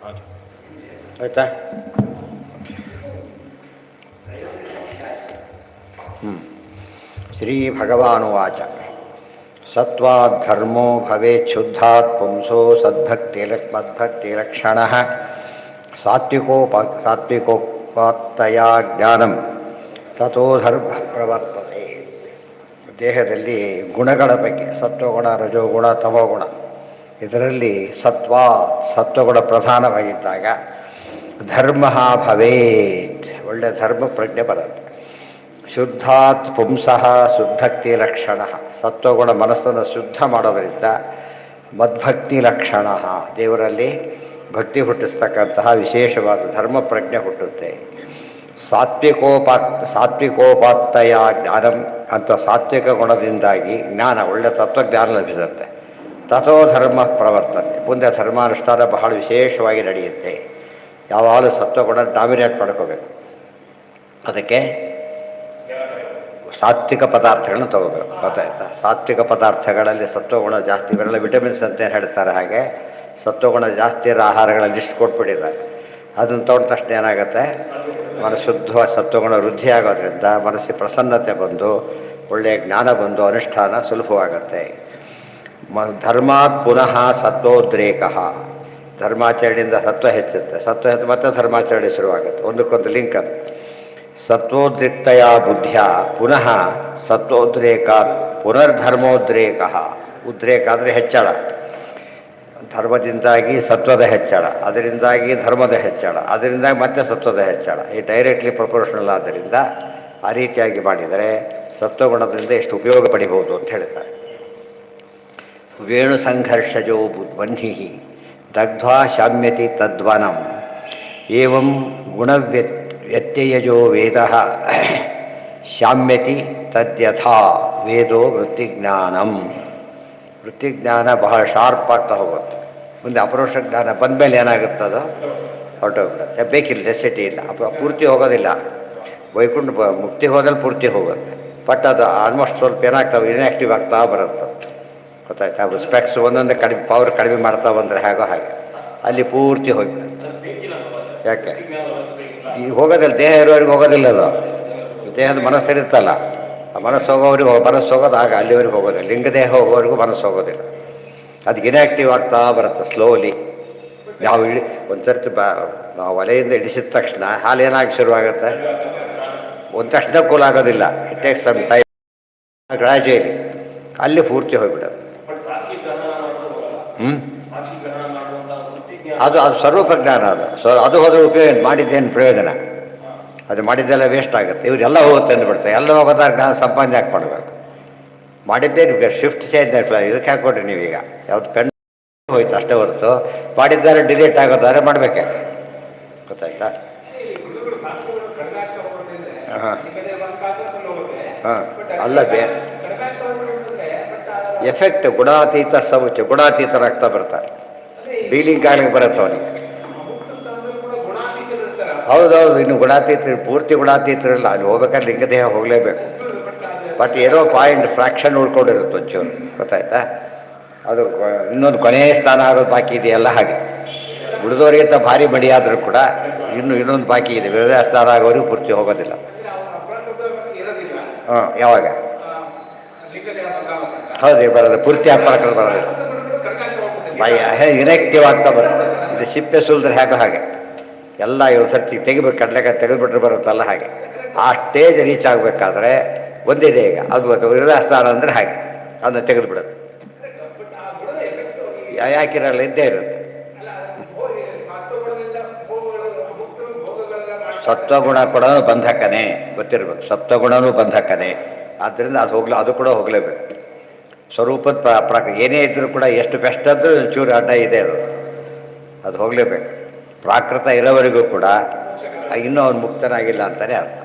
ಆಯಿತಾ? ಶ್ರೀ ಭಗವಾನುವಾಚ ಸತ್ವಾತ್ ಧರ್ಮೋ ಭವೇತ್ ಶುದ್ಧಾತ್ ಪುಂಸೋ ಮದ್ಭಕ್ತಿಲಕ್ಷಣಃ ಸಾತ್ವಿಕೋಪಾತ್ತಯಾ ಜ್ಞಾನಂ ತಥೋ ಧರ್ಮ ಪ್ರವರ್ತತೆ. ದೇಹದಲ್ಲಿ ಗುಣಗಳ ಬಗ್ಗೆ ಸತ್ವಗುಣ, ರಜೋಗುಣ, ತಮೋಗುಣ, ಇದರಲ್ಲಿ ಸತ್ವಗುಣ ಪ್ರಧಾನವಾಗಿದ್ದಾಗ ಧರ್ಮ ಭವೇತ್, ಒಳ್ಳೆಯ ಧರ್ಮ ಪ್ರಜ್ಞೆ ಬರುತ್ತೆ. ಶುದ್ಧಾತ್ ಪುಂಸಃ ಶುದ್ಧಕ್ತಿ ಲಕ್ಷಣ, ಸತ್ವಗುಣ ಮನಸ್ಸನ್ನು ಶುದ್ಧ ಮಾಡೋದರಿಂದ ಮದ್ಭಕ್ತಿ ಲಕ್ಷಣ, ದೇವರಲ್ಲಿ ಹುಟ್ಟಿಸ್ತಕ್ಕಂತಹ ವಿಶೇಷವಾದ ಧರ್ಮ ಪ್ರಜ್ಞೆ ಹುಟ್ಟುತ್ತೆ. ಸಾತ್ವಿಕೋಪಾತ್ತಯ ಜ್ಞಾನಂ ಅಂತ ಸಾತ್ವಿಕ ಗುಣದಿಂದಾಗಿ ಜ್ಞಾನ, ಒಳ್ಳೆಯ ತತ್ವಜ್ಞಾನ ಲಭಿಸುತ್ತೆ. ತಥೋ ಧರ್ಮ ಪ್ರವರ್ತನೆ, ಮುಂದೆ ಧರ್ಮಾನುಷ್ಠಾನ ಬಹಳ ವಿಶೇಷವಾಗಿ ನಡೆಯುತ್ತೆ. ಯಾವಾಗಲೂ ಸತ್ವಗುಣ ಡಾಮಿನೇಟ್ ಮಾಡ್ಕೋಬೇಕು. ಅದಕ್ಕೆ ಸಾತ್ವಿಕ ಪದಾರ್ಥಗಳನ್ನ ತಗೋಬೇಕು. ಗೊತ್ತಾಯ್ತಾ? ಸಾತ್ವಿಕ ಪದಾರ್ಥಗಳಲ್ಲಿ ಸತ್ವಗುಣ ಜಾಸ್ತಿ, ಇವೆಲ್ಲ ವಿಟಮಿನ್ಸ್ ಅಂತ ಹೇಳ್ತಾರೆ. ಹಾಗೆ ಸತ್ವಗುಣ ಜಾಸ್ತಿ ಇರೋ ಆಹಾರಗಳ ಲಿಸ್ಟ್ ಕೊಟ್ಬಿಟ್ಟಿದ್ದಾರೆ. ಅದನ್ನು ತೊಗೊಂಡ ತಕ್ಷಣ ಏನಾಗುತ್ತೆ, ಶುದ್ಧವಾದ ಸತ್ವಗುಣ ವೃದ್ಧಿ ಆಗೋದ್ರಿಂದ ಮನಸ್ಸಿಗೆ ಪ್ರಸನ್ನತೆ ಬಂದು ಒಳ್ಳೆಯ ಜ್ಞಾನ ಬಂದು ಅನುಷ್ಠಾನ ಸುಲಭವಾಗುತ್ತೆ. ಧರ್ಮಾತ್ ಪುನಃ ಸತ್ವೋದ್ರೇಕ, ಧರ್ಮಾಚರಣೆಯಿಂದ ಸತ್ವ ಹೆಚ್ಚುತ್ತೆ. ಸತ್ವ ಹೆಚ್ಚು ಮತ್ತೆ ಧರ್ಮಾಚರಣೆ ಶುರುವಾಗುತ್ತೆ. ಒಂದಕ್ಕೊಂದು ಲಿಂಕ್ ಅದು. ಸತ್ವೋದ್ರಿಕ್ತಯ ಬುದ್ಧಿಯ ಪುನಃ ಸತ್ವೋದ್ರೇಕ ಪುನರ್ಧರ್ಮೋದ್ರೇಕ. ಉದ್ರೇಕ ಅಂದರೆ ಹೆಚ್ಚಳ, ಧರ್ಮದಿಂದಾಗಿ ಸತ್ವದ ಹೆಚ್ಚಳ, ಅದರಿಂದಾಗಿ ಧರ್ಮದ ಹೆಚ್ಚಳ, ಅದರಿಂದಾಗಿ ಮತ್ತೆ ಸತ್ವದ ಹೆಚ್ಚಳ. ಈ ಡೈರೆಕ್ಟ್ಲಿ ಪ್ರಪೋರ್ಷನಲ್. ಆದ್ದರಿಂದ ಆ ರೀತಿಯಾಗಿ ಮಾಡಿದರೆ ಸತ್ವಗುಣದಿಂದ ಎಷ್ಟು ಉಪಯೋಗ ಪಡಿಬಹುದು ಅಂತ ಹೇಳ್ತಾರೆ. ವೇಣು ಸಂಘರ್ಷಜೋ ಬನ್ಹಿ ದಗ್ಧ್ವಾ ಶಾಮ್ಯತಿ ತದ್ವನಂ ಏವಂ ಗುಣವ್ಯತ್ಯಯಜೋ ವೇದ ಶಾಮ್ಯತಿ ತದ್ಯಥಾ ವೇದೋ ವೃತ್ತಿಜ್ಞಾನಂ. ವೃತ್ತಿಜ್ಞಾನ ಬಹಳ ಶಾರ್ಪ್ ಆಗ್ತಾ ಹೋಗುತ್ತೆ. ಮುಂದೆ ಅಪರೋಕ್ಷ ಜ್ಞಾನ ಬಂದಮೇಲೆ ಏನಾಗುತ್ತದೋ ಹೊರಟೋಗ್ಬಿಡುತ್ತೆ. ಬೇಕಿಲ್ಲ, ನೆಸೆಸಿಟಿ ಇಲ್ಲ, ಪೂರ್ತಿ ಹೋಗೋದಿಲ್ಲ. ವೈಕುಂಠ ಮುಕ್ತಿ ಹೋದಲ್ಲಿ ಪೂರ್ತಿ ಹೋಗುತ್ತೆ. ಬಟ್ ಅದು ಆಲ್ಮೋಸ್ಟ್ ಸ್ವಲ್ಪ ಏನಾಗ್ತವೆ, ಇನ್ಆ್ಯಕ್ಟಿವ್ ಆಗ್ತಾ ಬರುತ್ತೆ. ಗೊತ್ತಾಯ್ತು? ಅದು ಸ್ಪೆಕ್ಸ್ ಒಂದೊಂದು ಕಡಿಮೆ ಪವರ್ ಕಡಿಮೆ ಮಾಡ್ತಾ ಬಂದರೆ ಹೇಗೋ ಹಾಗೆ ಅಲ್ಲಿ ಪೂರ್ತಿ ಹೋಗ್ಬಿಡುತ್ತೆ. ಯಾಕೆ ಈಗ ಹೋಗೋದಿಲ್ಲ, ದೇಹ ಇರೋರಿಗೆ ಹೋಗೋದಿಲ್ಲ. ಅದು ದೇಹದ ಮನಸ್ಸು ಇರುತ್ತಲ್ಲ, ಆ ಮನಸ್ಸು ಹೋಗೋರಿಗೆ ಮನಸ್ಸು ಹೋಗೋದು ಆಗ ಅಲ್ಲಿವರೆಗೆ ಹೋಗೋದಿಲ್ಲ. ಲಿಂಗದೇಹ ಹೋಗೋವರೆಗೂ ಮನಸ್ಸು ಹೋಗೋದಿಲ್ಲ. ಅದಕ್ಕೆ ಇನ್ಆ್ಯಕ್ಟಿವ್ ಆಗ್ತಾ ಬರುತ್ತೆ ಸ್ಲೋಲಿ. ನಾವು ಒಂದು ಸರ್ತಿ ನಾವು ಒಲೆಯಿಂದ ಇಡಿಸಿದ ತಕ್ಷಣ ಹಾಲು ಏನಾಗಿ ಶುರುವಾಗುತ್ತೆ, ಒಂದು ತಕ್ಷಣ ಕೂಲ್ ಆಗೋದಿಲ್ಲ. It takes some time, gradually ಅಲ್ಲಿ ಪೂರ್ತಿ ಹೋಗ್ಬಿಡೋದು. ಅದು ಸ್ವರೂಪ ಜ್ಞಾನ. ಅದು ಹೋದ್ರೆ ಉಪಯೋಗ, ಮಾಡಿದ್ದೇನು ಪ್ರಯೋಜನ? ಅದು ಮಾಡಿದ್ದೆಲ್ಲ ವೇಸ್ಟ್ ಆಗುತ್ತೆ. ಇವರೆಲ್ಲ ಹೋಗುತ್ತೆ ಅಂದ್ಬಿಡ್ತಾರೆ. ಎಲ್ಲ ಹೋಗೋದಾರ ಜ್ಞಾನ ಸಂಪಾದನೆ ಯಾಕೆ ಮಾಡಬೇಕು? ಮಾಡಿದ್ದೇನು ಶಿಫ್ಟ್ ಚೇಂಜ್ ಇದಕ್ಕೆ ಹಾಕ್ಕೊಡ್ರಿ ನೀವೀಗ. ಯಾವ್ದು ಪೆನ್ ಹೋಯ್ತು ಅಷ್ಟೇ ಹೊರತು ಮಾಡಿದ್ದಾರೆ ಡಿಲೀಟ್ ಆಗೋದಾದ್ರೆ ಮಾಡಬೇಕಾದ್ರೆ. ಗೊತ್ತಾಯ್ತಾ? ಹಾಂ ಹಾಂ ಅಲ್ಲ, ಎಫೆಕ್ಟ್ ಗುಣಾತೀತ ಸಮುಚ್ಚ, ಗುಣಾತೀತರಾಗ್ತಾ ಬರ್ತಾರೆ. ಡೀಲಿಂಗ್ ಆಗ್ಲಿಕ್ಕೆ ಬರುತ್ತೆ ಅವನಿಗೆ. ಹೌದೌದು, ಇನ್ನು ಗುಣಾತೀತ, ಪೂರ್ತಿ ಗುಣಾತೀತರಲ್ಲ. ಅಲ್ಲಿ ಹೋಗ್ಬೇಕಾದ್ರೆ ಲಿಂಗದೇಹ ಹೋಗಲೇಬೇಕು. ಬಟ್ ಏನೋ ಪಾಯಿಂಟ್ ಫ್ರಾಕ್ಷನ್ ಉಳ್ಕೊಂಡಿರುತ್ತೆ ಒಂಚೂರು. ಗೊತ್ತಾಯ್ತಾ? ಅದು ಇನ್ನೊಂದು ಕೊನೆಯ ಸ್ಥಾನ ಆಗೋದು ಬಾಕಿ ಇದೆಯಲ್ಲ. ಹಾಗೆ ಉಳಿದವರಿಗಿಂತ ಭಾರಿ ಮಡಿಯಾದರೂ ಕೂಡ ಇನ್ನೊಂದು ಬಾಕಿ ಇದೆ. ವಿರೋಧ ಸ್ಥಾನ ಆಗೋರಿಗೆ ಪೂರ್ತಿ ಹೋಗೋದಿಲ್ಲ. ಹಾಂ, ಯಾವಾಗ? ಹೌದು, ಬರೋದು ಪೂರ್ತಿ ಅಪರಾಧ ಬರೋದಿಲ್ಲ. ಇನೆಕ್ಟಿವ್ ಆಗ್ತಾ ಬರುತ್ತೆ. ಇದು ಸಿಪ್ಪೆ ಸುಲಿದ್ರೆ ಹೇಗೋ ಹಾಗೆ ಎಲ್ಲ ಇವು ಸರ್ತಿ ತೆಗಿಬೇಕು. ಕಡಲೆಕಾಯಿ ತೆಗೆದುಬಿಟ್ರೆ ಬರುತ್ತಲ್ಲ ಹಾಗೆ. ಆ ಸ್ಟೇಜ್ ರೀಚ್ ಆಗಬೇಕಾದ್ರೆ ಒಂದಿದೆ ಈಗ, ಅದು ವಿರೋಧಾಸ್ಥಾನ ಅಂದರೆ ಹಾಗೆ ಅದನ್ನು ತೆಗೆದುಬಿಡೋದು. ಯಾಕಿರಲ್ಲ, ಇದ್ದೇ ಇರುತ್ತೆ. ಸತ್ವಗುಣ ಕೂಡ ಬಂಧಕನೇ, ಗೊತ್ತಿರ್ಬೇಕು. ಸತ್ವಗುಣನೂ ಬಂಧಕನೇ. ಆದ್ದರಿಂದ ಅದು ಕೂಡ ಹೋಗಲೇಬೇಕು. ಸ್ವರೂಪದ ಏನೇ ಇದ್ದರೂ ಕೂಡ ಎಷ್ಟು ಬೆಸ್ಟ್ ಆದರೂ ಚೂರು ಅಡ್ಡ ಇದೆ. ಅದು ಹೋಗಲೇಬೇಕು. ಪ್ರಾಕೃತ ಇರೋವರೆಗೂ ಕೂಡ ಇನ್ನೂ ಅವನು ಮುಕ್ತನಾಗಿಲ್ಲ ಅಂತಾನೆ ಅರ್ಥ.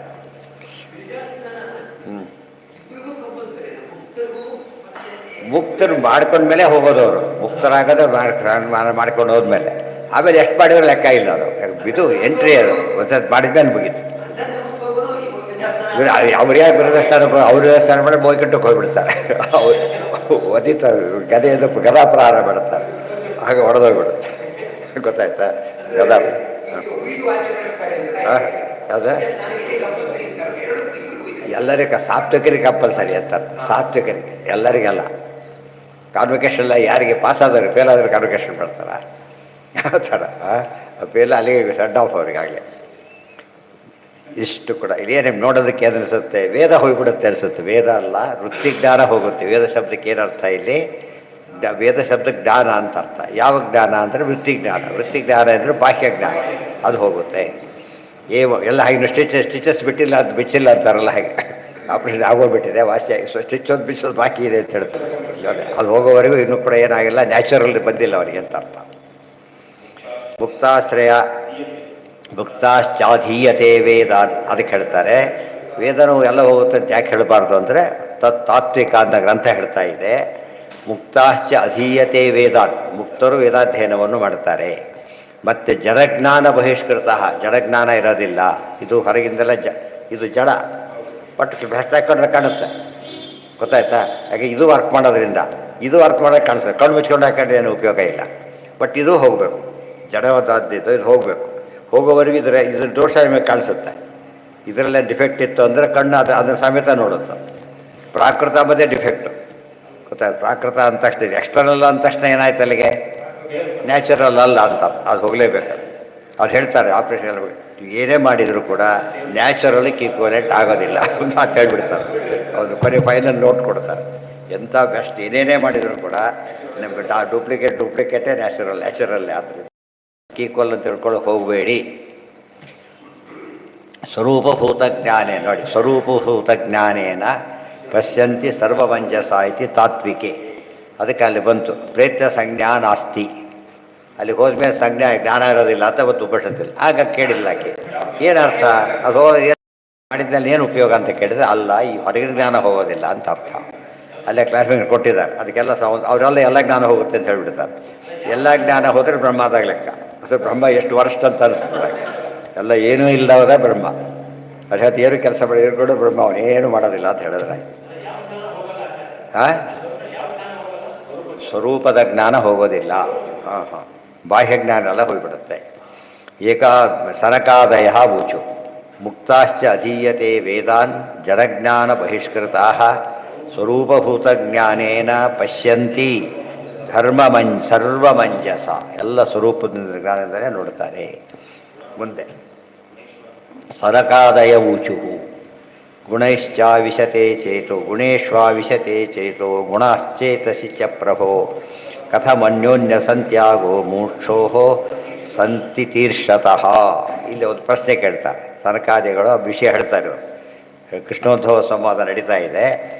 ಮುಕ್ತರು ಮಾಡ್ಕೊಂಡ್ಮೇಲೆ ಹೋಗೋದವರು. ಮುಕ್ತರಾಗದೆ ಮಾಡ್ಕೊಂಡು ಹೋದ್ಮೇಲೆ ಆಮೇಲೆ ಎಷ್ಟು ಮಾಡಿದ್ರೆ ಲೆಕ್ಕ ಇಲ್ಲ. ಅದು ಇದು ಎಂಟ್ರಿ, ಅದು ಒಂದ್ಸತಿ ಮಾಡಿದ್ಮೇಲೆ ಮುಗೀತು. ಅವ್ರು ಯಾಕೆ ಬರೋದಸ್ಥಾನ, ಅವ್ರ ದೇವಸ್ಥಾನ ಮಾಡಿ ಬೋಯ್ಕಟ್ಟಕ್ಕೆ ಹೋಗ್ಬಿಡ್ತಾರೆ. ಅವ್ರು ಒದಿತಾರೆ, ಗದೆಯಿಂದ ಗದಾ ಪ್ರಹಾರ ಮಾಡ್ತಾರೆ. ಹಾಗೆ ಹೊಡೆದೋಗ್ಬಿಡುತ್ತೆ. ಗೊತ್ತಾಯ್ತಾ? ಯಾವ್ದು ಯಾವ್ದು ಎಲ್ಲರಿಗೆ ಸಾತ್ವಿಕರಿಗೆ ಕಂಪಲ್ಸರಿ ಅಂತ ಸಾತ್ವಿಕರಿಗೆ ಎಲ್ಲರಿಗೆಲ್ಲ ಕಾನ್ವೊಕೇಶನ್ ಎಲ್ಲ ಯಾರಿಗೆ ಪಾಸ್ ಆದವ್ರು ಫೇಲ್ ಆದ್ರೆ ಕಾನ್ವೊಕೇಶನ್ ಮಾಡ್ತಾರ ಯಾವ ಥರ ಫೇಲ್ ಅಲ್ಲಿಗೆ ಸೆಡ್ ಆಫ್ ಅವ್ರಿಗಾಗಲೇ ಇಷ್ಟು ಕೂಡ ಇದೇ ನಿಮ್ಗೆ ನೋಡೋದಕ್ಕೆ ಏನು ಅನಿಸುತ್ತೆ ವೇದ ಹೋಗಿಬಿಡುತ್ತೆ ಅನಿಸುತ್ತೆ ವೇದ ಅಲ್ಲ ವೃತ್ತಿಜ್ಞಾನ ಹೋಗುತ್ತೆ ವೇದ ಶಬ್ದಕ್ಕೆ ಏನರ್ಥ ಇಲ್ಲಿ ವೇದ ಶಬ್ದಕ್ಕೆ ಜ್ಞಾನ ಅಂತ ಅರ್ಥ ಯಾವ ಜ್ಞಾನ ಅಂದರೆ ವೃತ್ತಿಜ್ಞಾನ ಅಂದರೆ ಬಾಹ್ಯ ಜ್ಞಾನ ಅದು ಹೋಗುತ್ತೆ ಎಲ್ಲ ಹಾಗೆ ಸ್ಟಿಚಸ್ ಬಿಟ್ಟಿಲ್ಲ ಅದು ಬಿಚ್ಚಿಲ್ಲ ಅಂತಾರಲ್ಲ ಹಾಗೆ ಆಪರೇಷನ್ ಆಗೋಗ್ಬಿಟ್ಟಿದೆ ವಾಸಿ ಆಗಿ ಸ್ಟಿಚ್ ಬಿಚ್ಚೋದು ಬಾಕಿ ಇದೆ ಅಂತ ಹೇಳ್ತಾರೆ ಅದೇ ಅದು ಹೋಗೋವರೆಗೂ ಇನ್ನೂ ಕೂಡ ಏನಾಗಿಲ್ಲ ನ್ಯಾಚುರಲ್ ಬಂದಿಲ್ಲ ಅವರಿಗೆ ಅಂತ ಅರ್ಥ ಮುಕ್ತಾಶ್ರಯ ಮುಕ್ತಾಶ್ಚಾಧೀಯತೆ ವೇದ ಅದಕ್ಕೆ ಹೇಳ್ತಾರೆ ವೇದನು ಎಲ್ಲ ಹೋಗುತ್ತೆ ಅಂತ ಯಾಕೆ ಹೇಳಬಾರ್ದು ಅಂದರೆ ತಾತ್ವಿಕ ಅಂತ ಗ್ರಂಥ ಹೇಳ್ತಾ ಇದೆ ಮುಕ್ತಾಶ್ಚ ಅಧೀಯತೆ ವೇದಾನ್ ಮುಕ್ತರು ವೇದಾಧ್ಯಯನವನ್ನು ಮಾಡ್ತಾರೆ ಮತ್ತು ಜಡಜ್ಞಾನ ಬಹಿಷ್ಕೃತ ಜಡಜ್ಞಾನ ಇರೋದಿಲ್ಲ ಇದು ಹೊರಗಿಂದೆಲ್ಲ ಇದು ಜಡ ಬಟ್ ಬೆಸ್ತಾಕೊಂಡ್ರೆ ಕಾಣುತ್ತೆ ಗೊತ್ತಾಯ್ತಾ ಯಾಕೆ ಇದು ವರ್ಕ್ ಮಾಡೋದ್ರಿಂದ ಇದು ವರ್ಕ್ ಮಾಡೋಕ್ಕೆ ಕಾಣಿಸುತ್ತೆ ಕಣ್ಣು ಮುಚ್ಕೊಂಡು ಹಾಕೊಂಡ್ರೆ ಏನು ಉಪಯೋಗ ಇಲ್ಲ ಬಟ್ ಇದು ಹೋಗಬೇಕು ಜಡವಾದದ್ದು ಇದು ಹೋಗಬೇಕು ಹೋಗೋವರೆಗೂ ಇದ್ರ ದೋಷ ನಿಮಗೆ ಕಾಣಿಸುತ್ತೆ ಇದರಲ್ಲೇ ಡಿಫೆಕ್ಟ್ ಇತ್ತು ಅಂದರೆ ಕಣ್ಣು ಅದನ್ನ ಸಮೇತ ನೋಡುತ್ತೆ ಪ್ರಾಕೃತ ಅಂಬದೇ ಡಿಫೆಕ್ಟು ಗೊತ್ತಾಯ್ತು ಪ್ರಾಕೃತ ಅಂತ ತಕ್ಷಣ ಎಕ್ಸ್ಟರ್ನಲ್ ಅಂದ ತಕ್ಷಣ ಏನಾಯ್ತು ಅಲ್ಲಿಗೆ ನ್ಯಾಚುರಲ್ ಅಲ್ಲ ಅಂತ ಅದು ಹೋಗಲೇಬೇಕು ಅವ್ರು ಹೇಳ್ತಾರೆ ಆಪ್ರೇಷನ್ ಏನೇ ಮಾಡಿದರೂ ಕೂಡ ನ್ಯಾಚುರಲಿಗೆ ಈಕ್ವಲೆಂಟ್ ಆಗೋದಿಲ್ಲ ಅಂತ ಹೇಳ್ಬಿಡ್ತಾರೆ ಅವರು ಕೊನೆ ಫೈನಲ್ ನೋಟ್ ಕೊಡ್ತಾರೆ ಎಂಥ ಬೆಸ್ಟ್ ಏನೇನೇ ಮಾಡಿದರೂ ಕೂಡ ನಮಗೆ ಡೂಪ್ಲಿಕೇಟೇ ನ್ಯಾಚುರಲ್ಲೇ ಆದ್ದರಿಂದ ಈಕ್ವಲ್ ಅಂತ ತಿಳ್ಕೊಳ್ಳೋಕೆ ಹೋಗಬೇಡಿ ಸ್ವರೂಪಭೂತ ಜ್ಞಾನೇ ನೋಡಿ ಸ್ವರೂಪಭೂತ ಜ್ಞಾನೇನ ಪಶ್ಯಂತಿ ಸರ್ವಮಂಜಸ ಇತಿ ತಾತ್ವಿಕೆ ಅದಕ್ಕೆ ಅಲ್ಲಿ ಬಂತು ಪ್ರೇತ್ಯ ಸಂಜ್ಞಾ ನಾಸ್ತಿ ಅಲ್ಲಿ ಹೋದ್ಮೇಲೆ ಸಂಜ್ಞಾ ಜ್ಞಾನ ಇರೋದಿಲ್ಲ ಅಂತ ಇವತ್ತು ಉಪನಿಷತ್ತಿಲ್ಲ ಆಗ ಕೇಳಿಲ್ಲ ಆಕೆ ಏನರ್ಥ ಅದು ಮಾಡಿದ್ಮೇಲೆ ಏನು ಉಪಯೋಗ ಅಂತ ಕೇಳಿದರೆ ಅಲ್ಲ ಈ ಹೊರಗಿನ ಜ್ಞಾನ ಹೋಗೋದಿಲ್ಲ ಅಂತ ಅರ್ಥ ಅಲ್ಲೇ ಕ್ಲಾರಿಫಿಕೇಶನ್ ಕೊಟ್ಟಿದ್ದಾರೆ ಅದಕ್ಕೆಲ್ಲ ಅವರೆಲ್ಲ ಎಲ್ಲ ಜ್ಞಾನ ಹೋಗುತ್ತೆ ಅಂತ ಹೇಳ್ಬಿಡ್ತಾರೆ ಎಲ್ಲ ಜ್ಞಾನ ಹೋದರೆ ಬ್ರಹ್ಮದಾಗ ಲೆಕ್ಕ ಅದು ಬ್ರಹ್ಮ ಎಷ್ಟು ವರ್ಷ ಅಂತ ಅನಿಸ್ತದೆ ಎಲ್ಲ ಏನೂ ಇಲ್ಲವರ ಬ್ರಹ್ಮ ಅದು ಹೇಳ್ತು ಏನು ಕೆಲಸ ಮಾಡಿದ್ರು ಬ್ರಹ್ಮ ಅವನೇನು ಮಾಡೋದಿಲ್ಲ ಅಂತ ಹೇಳಿದ್ರೆ ಸ್ವರೂಪದ ಜ್ಞಾನ ಹೋಗೋದಿಲ್ಲ ಬಾಹ್ಯ ಜ್ಞಾನ ಎಲ್ಲ ಹೋಗಿಬಿಡುತ್ತೆ ಸನಕಾದಯ ಊಚು ಮುಕ್ತಾಶ್ಚ ಅಧೀಯತೆ ವೇದಾನ್ ಜಡಜ್ಞಾನ ಬಹಿಷ್ಕೃತಾ ಸ್ವರೂಪಭೂತಜ್ಞಾನೇನ ಪಶ್ಯಂತಿ ಸರ್ವಮಂಜಸ ಎಲ್ಲ ಸ್ವರೂಪದಿಂದ ಜ್ಞಾನದಿಂದಲೇ ನೋಡ್ತಾರೆ ಮುಂದೆ ಸನಕಾದಯ ಊಚು ಗುಣೈಶ್ಚಾವಿಶತೆ ಚೇತೋ ಗುಣೇಶ್ವಾವಿಶತೆ ಚೇತೋ ಗುಣಶ್ಚೇತಸಿ ಚ ಪ್ರಭೋ ಕಥಮನ್ಯೋನ್ಯ ಸಂತ್ಯಾಗೋ ಮೋಕ್ಷೋ ಸಂತಿ ತೀರ್ಷತಃ ಇಲ್ಲಿ ಒಂದು ಪ್ರಶ್ನೆ ಕೇಳ್ತಾರೆ ಸನಕಾದಿಗಳು ವಿಷಯ ಹೇಳ್ತಾರೆ ಕೃಷ್ಣೋದ್ಭವ ಸಂವಾದ ನಡೀತಾ ಇದೆ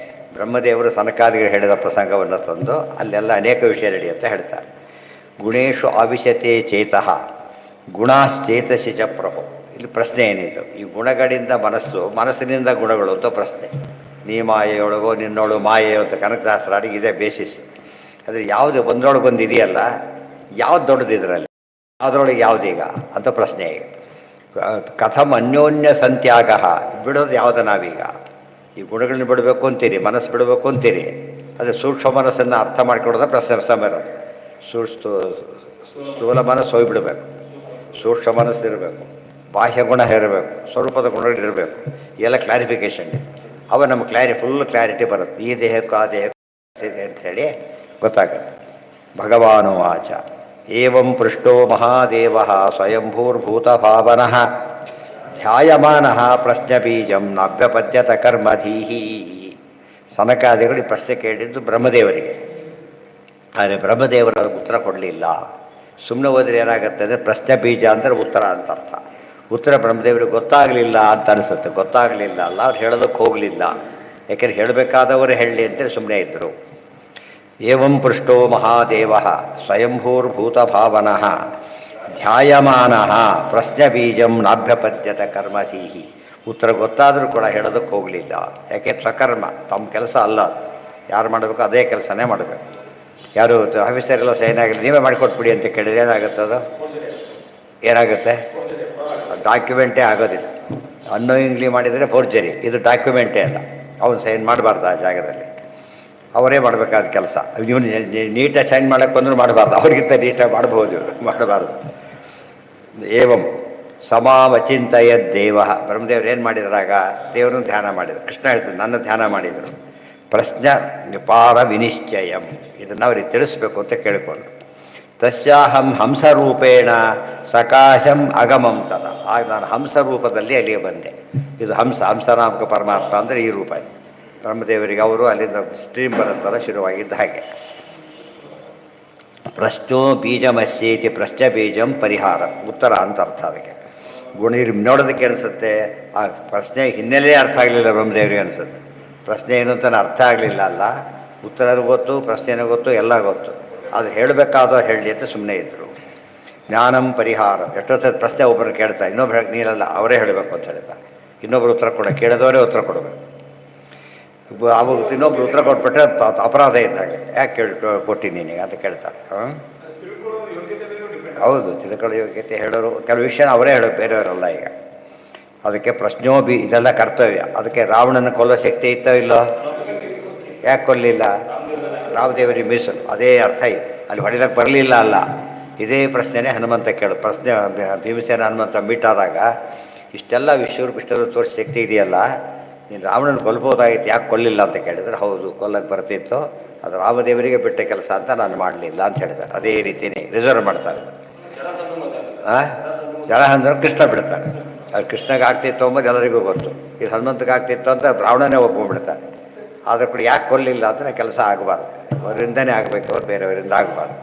ಬ್ರಹ್ಮದೇವರು ಸನಕಾದಿಗಳು ಹೇಳಿದ ಪ್ರಸಂಗವನ್ನು ತಂದು ಅಲ್ಲೆಲ್ಲ ಅನೇಕ ವಿಷಯ ನಡೆಯುತ್ತೆ ಹೇಳ್ತಾರೆ ಗುಣೇಶು ಆವಿಶತೆ ಚೇತಃ ಗುಣಶ್ಚೇತಸಿ ಚ ಪ್ರಭೋ ಇಲ್ಲಿ ಪ್ರಶ್ನೆ ಏನಿದು ಈ ಗುಣಗಳಿಂದ ಮನಸ್ಸಿನಿಂದ ಗುಣಗಳು ಅಂತ ಪ್ರಶ್ನೆ ನೀ ಮಾಯೆಯೊಳಗೋ ನಿನ್ನೋಳು ಮಾಯೆ ಅಂತ ಕನಕದಾಸರ ಅಡಿಗೆ ಇದೆ ಬೇಸಿಸ್ ಆದರೆ ಯಾವುದು ಒಂದರೊಳಗೊಂದು ಇದೆಯಲ್ಲ ಯಾವ್ದು ದೊಡ್ಡದು ಇದರಲ್ಲಿ ಅದರೊಳಗೆ ಯಾವುದೀಗ ಅಂತ ಪ್ರಶ್ನೆ ಈಗ ಕಥಮ್ ಅನ್ಯೋನ್ಯ ಸಂತ್ಯಾಗ ಬಿಡೋದು ಯಾವುದು ನಾವೀಗ ಈ ಗುಣಗಳನ್ನ ಬಿಡಬೇಕು ಅಂತೀರಿ ಮನಸ್ಸು ಬಿಡಬೇಕು ಅಂತೀರಿ ಅದೇ ಸೂಕ್ಷ್ಮ ಮನಸ್ಸನ್ನು ಅರ್ಥ ಮಾಡಿಕೊಡೋದ ಪ್ರಸಮ ಇರೋದು ಸ್ಥೂಲ ಮನಸ್ಸು ಹೋಗಿಬಿಡಬೇಕು ಸೂಕ್ಷ್ಮ ಮನಸ್ಸು ಇರಬೇಕು ಬಾಹ್ಯ ಗುಣ ಇರಬೇಕು ಸ್ವರೂಪದ ಗುಣಗಳಿರಬೇಕು ಎಲ್ಲ ಕ್ಲಾರಿಫಿಕೇಷನ್ ಅವ ನಮಗೆ ಫುಲ್ ಕ್ಲಾರಿಟಿ ಬರುತ್ತೆ ಈ ದೇಹಕ್ಕೂ ಆ ದೇಹಕ್ಕೂ ಅಂಥೇಳಿ ಗೊತ್ತಾಗುತ್ತೆ ಭಗವಾನು ವಾಚ ಏವಂ ಪೃಷ್ಟೋ ಮಹಾದೇವ ಸ್ವಯಂಭೂರ್ಭೂತ ಭಾವನಃ ಧ್ಯಾಯಮಾನಃ ಪ್ರಶ್ನಬೀಜಂ ನಾಭ್ಯಪದ್ಯತ ಕರ್ಮಧೀಹಿ ಸನಕಾದಿಗಳು ಪ್ರಶ್ನೆ ಕೇಳಿದ್ದು ಬ್ರಹ್ಮದೇವರಿಗೆ ಆದರೆ ಬ್ರಹ್ಮದೇವರು ಉತ್ತರ ಕೊಡಲಿಲ್ಲ ಸುಮ್ಮನೆ ಹೋದರೆ ಏನಾಗುತ್ತೆ ಅಂದರೆ ಪ್ರಶ್ನೆ ಬೀಜ ಅಂದರೆ ಉತ್ತರ ಅಂತ ಅರ್ಥ ಉತ್ತರ ಬ್ರಹ್ಮದೇವರಿಗೆ ಗೊತ್ತಾಗಲಿಲ್ಲ ಅಂತ ಅನಿಸುತ್ತೆ ಗೊತ್ತಾಗಲಿಲ್ಲ ಅಲ್ಲ ಅವ್ರು ಹೇಳೋದಕ್ಕೆ ಹೋಗಲಿಲ್ಲ ಯಾಕೆಂದ್ರೆ ಹೇಳಬೇಕಾದವರು ಹೇಳಲಿ ಅಂತೇಳಿ ಸುಮ್ಮನೆ ಇದ್ದರು ಏವಂ ಪೃಷ್ಟೋ ಮಹಾದೇವ ಸ್ವಯಂಭೂರ್ಭೂತ ಭಾವನಃ ಧ್ಯಾಯಮಾನಃ ಪ್ರಶ್ನೆ ಬೀಜಂ ನಾಭ್ಯಪದ್ಯತ ಕರ್ಮಧೀಹಿ ಉತ್ತರ ಗೊತ್ತಾದರೂ ಕೂಡ ಹೇಳೋದಕ್ಕೆ ಹೋಗಲಿಲ್ಲ ಯಾಕೆ ಸ್ವಕರ್ಮ ತಮ್ಮ ಕೆಲಸ ಅಲ್ಲ ಯಾರು ಮಾಡಬೇಕು ಅದೇ ಕೆಲಸನೇ ಮಾಡಬೇಕು ಯಾರು ಆಫೀಸರೆಲ್ಲ ಸೈನ್ ಆಗಿಲ್ಲ ನೀವೇ ಮಾಡಿಕೊಟ್ಬಿಡಿ ಅಂತ ಕೇಳಿದ್ರೆ ಏನಾಗುತ್ತೆ ಏನಾಗುತ್ತೆ ಡಾಕ್ಯುಮೆಂಟೇ ಆಗೋದಿಲ್ಲ ಅನ್ನೋಯಿಂಗ್ಲಿ ಮಾಡಿದರೆ ಫೋರ್ಜರಿ ಇದು ಡಾಕ್ಯುಮೆಂಟೇ ಅಲ್ಲ ಅವನು ಸೈನ್ ಮಾಡಬಾರ್ದು ಆ ಜಾಗದಲ್ಲಿ ಅವರೇ ಮಾಡಬೇಕಾದ ಕೆಲಸ ಇವನು ನೀಟಾಗಿ ಸೈನ್ ಮಾಡೋಕ್ಕೆ ಬಂದರೂ ಮಾಡಬಾರ್ದು ಅವ್ರಿಗಿಂತ ನೀಟಾಗಿ ಮಾಡಬಹುದು ಮಾಡಬಾರ್ದು ಏವಂ ಸಮಾವಚಿಂತೆಯ ದೇವ ಬ್ರಹ್ಮದೇವರು ಏನು ಮಾಡಿದ್ರಾಗ ದೇವರನ್ನು ಧ್ಯಾನ ಮಾಡಿದರು. ಕೃಷ್ಣ ಹೇಳ್ತಾರೆ ನನ್ನ ಧ್ಯಾನ ಮಾಡಿದರು. ಪ್ರಶ್ನೆ ನಿಪಾರ ವಿನಿಶ್ಚಯಂ ಇದನ್ನು ಅವ್ರಿಗೆ ತಿಳಿಸ್ಬೇಕು ಅಂತ ಕೇಳಿಕೊಂಡು ತಸ್ಯಾಹಂ ಹಂಸರೂಪೇಣ ಸಕಾಶಂ ಅಗಮಂ ತದ ಆಗ ನಾನು ಹಂಸರೂಪದಲ್ಲಿ ಅಲ್ಲಿಗೆ ಬಂದೆ. ಇದು ಹಂಸನಾಮಕ ಪರಮಾತ್ಮ ಅಂದರೆ ಈ ರೂಪ ಬ್ರಹ್ಮದೇವರಿಗೆ ಅವರು ಅಲ್ಲಿಂದ ಸ್ಟ್ರೀಮ್ ಬರುತ್ತಲ್ಲ ಶುರುವಾಗಿದ್ದ ಹಾಗೆ. ಪ್ರಶ್ನೋ ಬೀಜಮಸ್ಯೇತಿ ಪ್ರಶ್ನ ಬೀಜಂ ಪರಿಹಾರ ಉತ್ತರ ಅಂತ ಅರ್ಥ ಅದಕ್ಕೆ. ನೋಡೋದಕ್ಕೆ ಅನಿಸುತ್ತೆ ಆ ಪ್ರಶ್ನೆ ಹಿನ್ನೆಲೆ ಅರ್ಥ ಆಗಲಿಲ್ಲ ಬ್ರಹ್ಮದೇವರಿಗೆ ಅನಿಸುತ್ತೆ. ಪ್ರಶ್ನೆ ಏನು ಅಂತ ಅರ್ಥ ಆಗಲಿಲ್ಲ ಅಲ್ಲ, ಉತ್ತರನೂ ಗೊತ್ತು ಪ್ರಶ್ನೆನೂ ಗೊತ್ತು ಎಲ್ಲ ಗೊತ್ತು. ಅದು ಹೇಳಬೇಕಾದವ್ರು ಹೇಳಲಿ ಅಂತ ಸುಮ್ಮನೆ ಇದ್ದರು. ಜ್ಞಾನಂ ಪರಿಹಾರ ಎಷ್ಟೊತ್ತ ಪ್ರಶ್ನೆ ಒಬ್ಬರು ಕೇಳ್ತಾರೆ, ಇನ್ನೊಬ್ರು ಹೇಳಿ ನೀರಲ್ಲ ಅವರೇ ಹೇಳಬೇಕು ಅಂತ ಹೇಳ್ತಾರೆ. ಇನ್ನೊಬ್ರು ಉತ್ತರ ಕೊಡ ಕೇಳಿದವರೇ ಉತ್ತರ ಕೊಡಬೇಕು. ಅವಾಗ ಇನ್ನೊಬ್ರು ಉತ್ತರ ಕೊಟ್ಬಿಟ್ರೆ ಅಪರಾಧ ಇದ್ದಾಗ ಯಾಕೆ ಕೊಟ್ಟಿನಿ ನೀನು ಅಂತ ಕೇಳ್ತಾರೆ. ಹೌದು, ತಿಳ್ಕೊಳ್ಳೋ ಯೋಗ್ಯತೆ ಹೇಳೋರು ಕೆಲವು ವಿಷಯ ಅವರೇ ಹೇಳೋದು, ಬೇರೆಯವರಲ್ಲ. ಈಗ ಅದಕ್ಕೆ ಪ್ರಶ್ನೋಭಿ ಇದೆಲ್ಲ ಕರ್ತವ್ಯ. ಅದಕ್ಕೆ ರಾವಣನ ಕೊಲ್ಲೋ ಶಕ್ತಿ ಇತ್ತೋ ಇಲ್ಲೋ? ಯಾಕೆ ಕೊಲ್ಲಿಲ್ಲ? ರಾಮದೇವರಿಗೆ ಮೀಸಲು, ಅದೇ ಅರ್ಥ ಇದೆ. ಅಲ್ಲಿ ಹೊಡಿಲಕ್ಕೆ ಬರಲಿಲ್ಲ ಅಲ್ಲ, ಇದೇ ಪ್ರಶ್ನೆನೇ ಹನುಮಂತ ಕೇಳು. ಪ್ರಶ್ನೆ ಭೀಮಸೇನ ಹನುಮಂತ ಮೀಟಾದಾಗ ಇಷ್ಟೆಲ್ಲ ವಿಶ್ವರೂಪ ಇಷ್ಟೆಲ್ಲ ತೋರಿಸಿ ಶಕ್ತಿ ಇದೆಯಲ್ಲ, ನೀನು ರಾವಣನ ಕೊಲ್ಬೋದಾಗಿತ್ತು, ಯಾಕೆ ಕೊಲ್ಲಿಲ್ಲ ಅಂತ ಕೇಳಿದ್ರೆ ಹೌದು ಕೊಲ್ಲಕ್ಕೆ ಬರ್ತಿತ್ತು, ಅದು ರಾಮದೇವರಿಗೆ ಬಿಟ್ಟ ಕೆಲಸ ಅಂತ ನಾನು ಮಾಡಲಿಲ್ಲ ಅಂತ ಹೇಳಿದ್ದಾರೆ. ಅದೇ ರೀತಿಯೇ ರಿಸರ್ವ್ ಮಾಡ್ತಾರೆ. ಜಲಹಂದ್ರ ಕೃಷ್ಣ ಬಿಡ್ತಾರೆ. ಅದು ಕೃಷ್ಣಗೆ ಆಗ್ತಿತ್ತು ಅಂಬೋದು ಎಲ್ಲರಿಗೂ ಗೊತ್ತು. ಇದು ಹನುಮಂತಗೆ ಆಗ್ತಿತ್ತು ಅಂತ ರಾವಣನೇ ಒಪ್ಕೊಂಡ್ಬಿಡ್ತಾರೆ. ಆದರೂ ಕೂಡ ಯಾಕೆ ಕೊಲ್ಲಿಲ್ಲ ಅಂದರೆ ಕೆಲಸ ಆಗಬಾರ್ದು, ಅವರಿಂದನೇ ಆಗಬೇಕು, ಅವ್ರು ಬೇರೆಯವರಿಂದ ಆಗಬಾರ್ದು.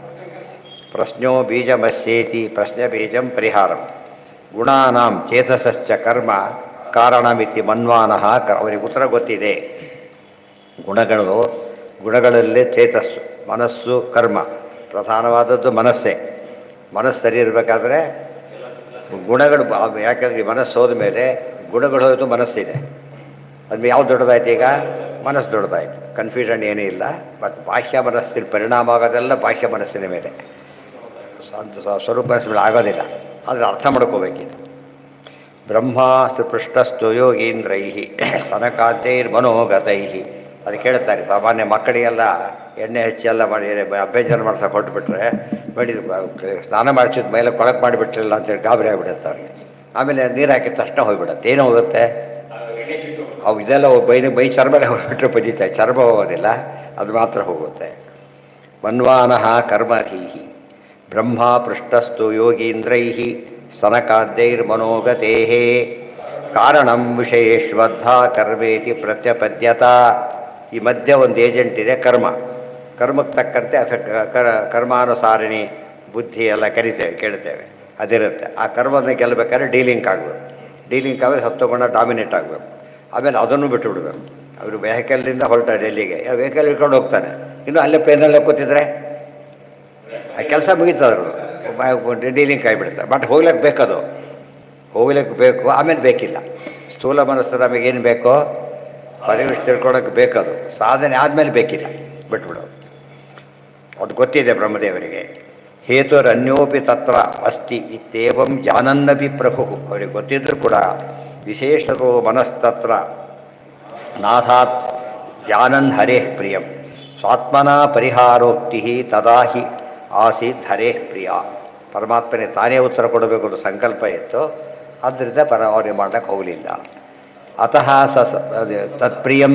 ಪ್ರಶ್ನೋ ಬೀಜಮಸ್ಯೇತಿ ಪ್ರಶ್ನೆ ಬೀಜಂ ಪರಿಹಾರಂ ಗುಣಾನಾಂ ಚೇತಸಶ್ಚ ಕರ್ಮ ಕಾರಣಮಿತಿ ಮನ್ವಾನಃ ಅವರಿಗೆ ಉತ್ತರ ಗೊತ್ತಿದೆ. ಗುಣಗಳಲ್ಲಿ ಚೇತಸ್ಸು ಮನಸ್ಸು ಕರ್ಮ ಪ್ರಧಾನವಾದದ್ದು ಮನಸ್ಸೇ. ಮನಸ್ಸು ಸರಿ ಇರಬೇಕಾದ್ರೆ ಗುಣಗಳು, ಯಾಕಂದರೆ ಮನಸ್ಸು ಹೋದ ಮೇಲೆ ಗುಣಗಳು ಹೋಯ್ತು ಮನಸ್ಸಿದೆ. ಅದು ಯಾವ್ದು ದೊಡ್ಡದಾಯ್ತು? ಈಗ ಮನಸ್ಸು ದೊಡ್ಡದಾಯ್ತು, ಕನ್ಫ್ಯೂಷನ್ ಏನೂ ಇಲ್ಲ. ಮತ್ತು ಬಾಹ್ಯ ಮನಸ್ಸಿನ ಪರಿಣಾಮ ಆಗೋದೆಲ್ಲ ಬಾಹ್ಯ ಮನಸ್ಸಿನ ಮೇಲೆ, ಸ್ವರೂಪ ಮನಸ್ಸಿನ ಆಗೋದಿಲ್ಲ. ಆದರೆ ಅರ್ಥ ಮಾಡ್ಕೋಬೇಕಿದೆ. ಬ್ರಹ್ಮ ಸುಪೃಷ್ಟಸ್ತು ಯೋಗೀಂದ್ರೈ ಸನಕಾದ್ಯೈರ್ಮನೋಗತೈ ಅದು ಕೇಳ್ತಾರೆ. ಸಾಮಾನ್ಯ ಮಕ್ಕಳಿಗೆಲ್ಲ ಎಣ್ಣೆ ಹಚ್ಚಿ ಎಲ್ಲ ಮಾಡಿ ಅಭ್ಯಂಜನ ಮಾಡ್ಸೋಕೆ ಹೊರಟುಬಿಟ್ರೆ ಬೇಡಿ ಸ್ನಾನ ಮಾಡಿಸಿದ ಮೇಲೆ ಕೊಳಕು ಮಾಡಿಬಿಟ್ಟಿರಲ್ಲ ಅಂತೇಳಿ ಗಾಬರಿ ಆಗಿಬಿಡುತ್ತೆ ಅವ್ರಿಗೆ. ಆಮೇಲೆ ನೀರು ಹಾಕಿದ ತಕ್ಷಣ ಹೋಗಿಬಿಡುತ್ತೆ. ಏನು ಹೋಗುತ್ತೆ? ಅವು ಇದೆಲ್ಲ ಮೈ ಚರ್ಮನೇ ಹೋಗ್ಬಿಟ್ರೆ ಬದೀತಾರೆ, ಚರ್ಮ ಹೋಗೋದಿಲ್ಲ, ಅದು ಮಾತ್ರ ಹೋಗುತ್ತೆ. ಮನ್ವಾನಃ ಕರ್ಮಹೀಹಿ ಬ್ರಹ್ಮ ಪೃಷ್ಟಸ್ತು ಯೋಗೀಂದ್ರೈ ಸನಕಾದ್ಯೈರ್ಮನೋಗತೇ ಕಾರಣಂ ವಿಷಯೇಶ್ವದ್ಧಾ ಕರ್ಮೇತಿ ಪ್ರತ್ಯಪದ್ಯತ. ಈ ಮಧ್ಯೆ ಒಂದು ಏಜೆಂಟ್ ಇದೆ, ಕರ್ಮಕ್ಕೆ ತಕ್ಕಂತೆ ಕರ್ಮಾನುಸಾರಿಣಿ ಬುದ್ಧಿ ಎಲ್ಲ ಕೇಳ್ತೇವೆ, ಅದಿರುತ್ತೆ. ಆ ಕರ್ಮವನ್ನು ಗೆಲ್ಲಬೇಕಾದ್ರೆ ಡೀಲಿಂಕ್ ಆಗಬೇಕು. ಡೀಲಿಂಕ್ ಆದರೆ ಸತ್ವಗುಣ ಡಾಮಿನೇಟ್ ಆಗಬೇಕು. ಆಮೇಲೆ ಅದನ್ನು ಬಿಟ್ಟು ಬಿಡಬೇಕು. ಅವರು ವೆಹಿಕಲ್ನಿಂದ ಹೊರಟ ಡೆಲ್ಲಿಗೆ ವೆಹಿಕಲ್ ಇಟ್ಕೊಂಡು ಹೋಗ್ತಾನೆ, ಇನ್ನು ಅಲ್ಲೇ ಪೇನಲ್ಲೇ ಕೂತಿದ್ರೆ ಆ ಕೆಲಸ ಮುಗೀತದ್ರು, ಡೀಲಿಂಗ್ ಆಗಿಬಿಡ್ತಾರೆ. ಬಟ್ ಹೋಗ್ಲಿಕ್ಕೆ ಬೇಕದು, ಹೋಗ್ಲಿಕ್ಕೆ ಬೇಕು, ಆಮೇಲೆ ಬೇಕಿಲ್ಲ. ಸ್ಥೂಲ ಮನಸ್ಸು ನಮಗೇನು ಬೇಕೋ ಪರಿವೇಶ ತಿಳ್ಕೊಳಕ್ಕೆ ಬೇಕದು, ಸಾಧನೆ ಆದಮೇಲೆ ಬೇಕಿಲ್ಲ, ಬಿಟ್ಬಿಡೋದು. ಅದು ಗೊತ್ತಿದೆ ಬ್ರಹ್ಮದೇವರಿಗೆ. ಹೇತುರನ್ಯೋಪಿ ತತ್ರ ಅಸ್ತಿ ಇತ್ಯೇವಂ ಜಾನನ್ನಪಿ ಪ್ರಭು ಅವರಿಗೆ ಗೊತ್ತಿದ್ದರೂ ಕೂಡ ವಿಶೇಷತೋ ಮನಸ್ತತ್ರ ನಾಥಾತ್ ಜಾನನ್ ಹರೇ ಪ್ರಿಯಂ ಸ್ವಾತ್ಮನಾ ಪರಿಹಾರೋಕ್ತಿ ತದಾ ಹಿ ಆಸೀತ್ ಹರೇ ಪ್ರಿಯ. ಪರಮಾತ್ಮನೇ ತಾನೇ ಉತ್ತರ ಕೊಡಬೇಕು ಅನ್ನೋ ಸಂಕಲ್ಪ ಇತ್ತು, ಆದ್ದರಿಂದ ಅವ್ರಿಗೆ ಮಾಡ್ಲಿಕ್ಕೆ ಹೋಗಲಿಲ್ಲ. ಅತಃ ತತ್ಪ್ರಿಯಂ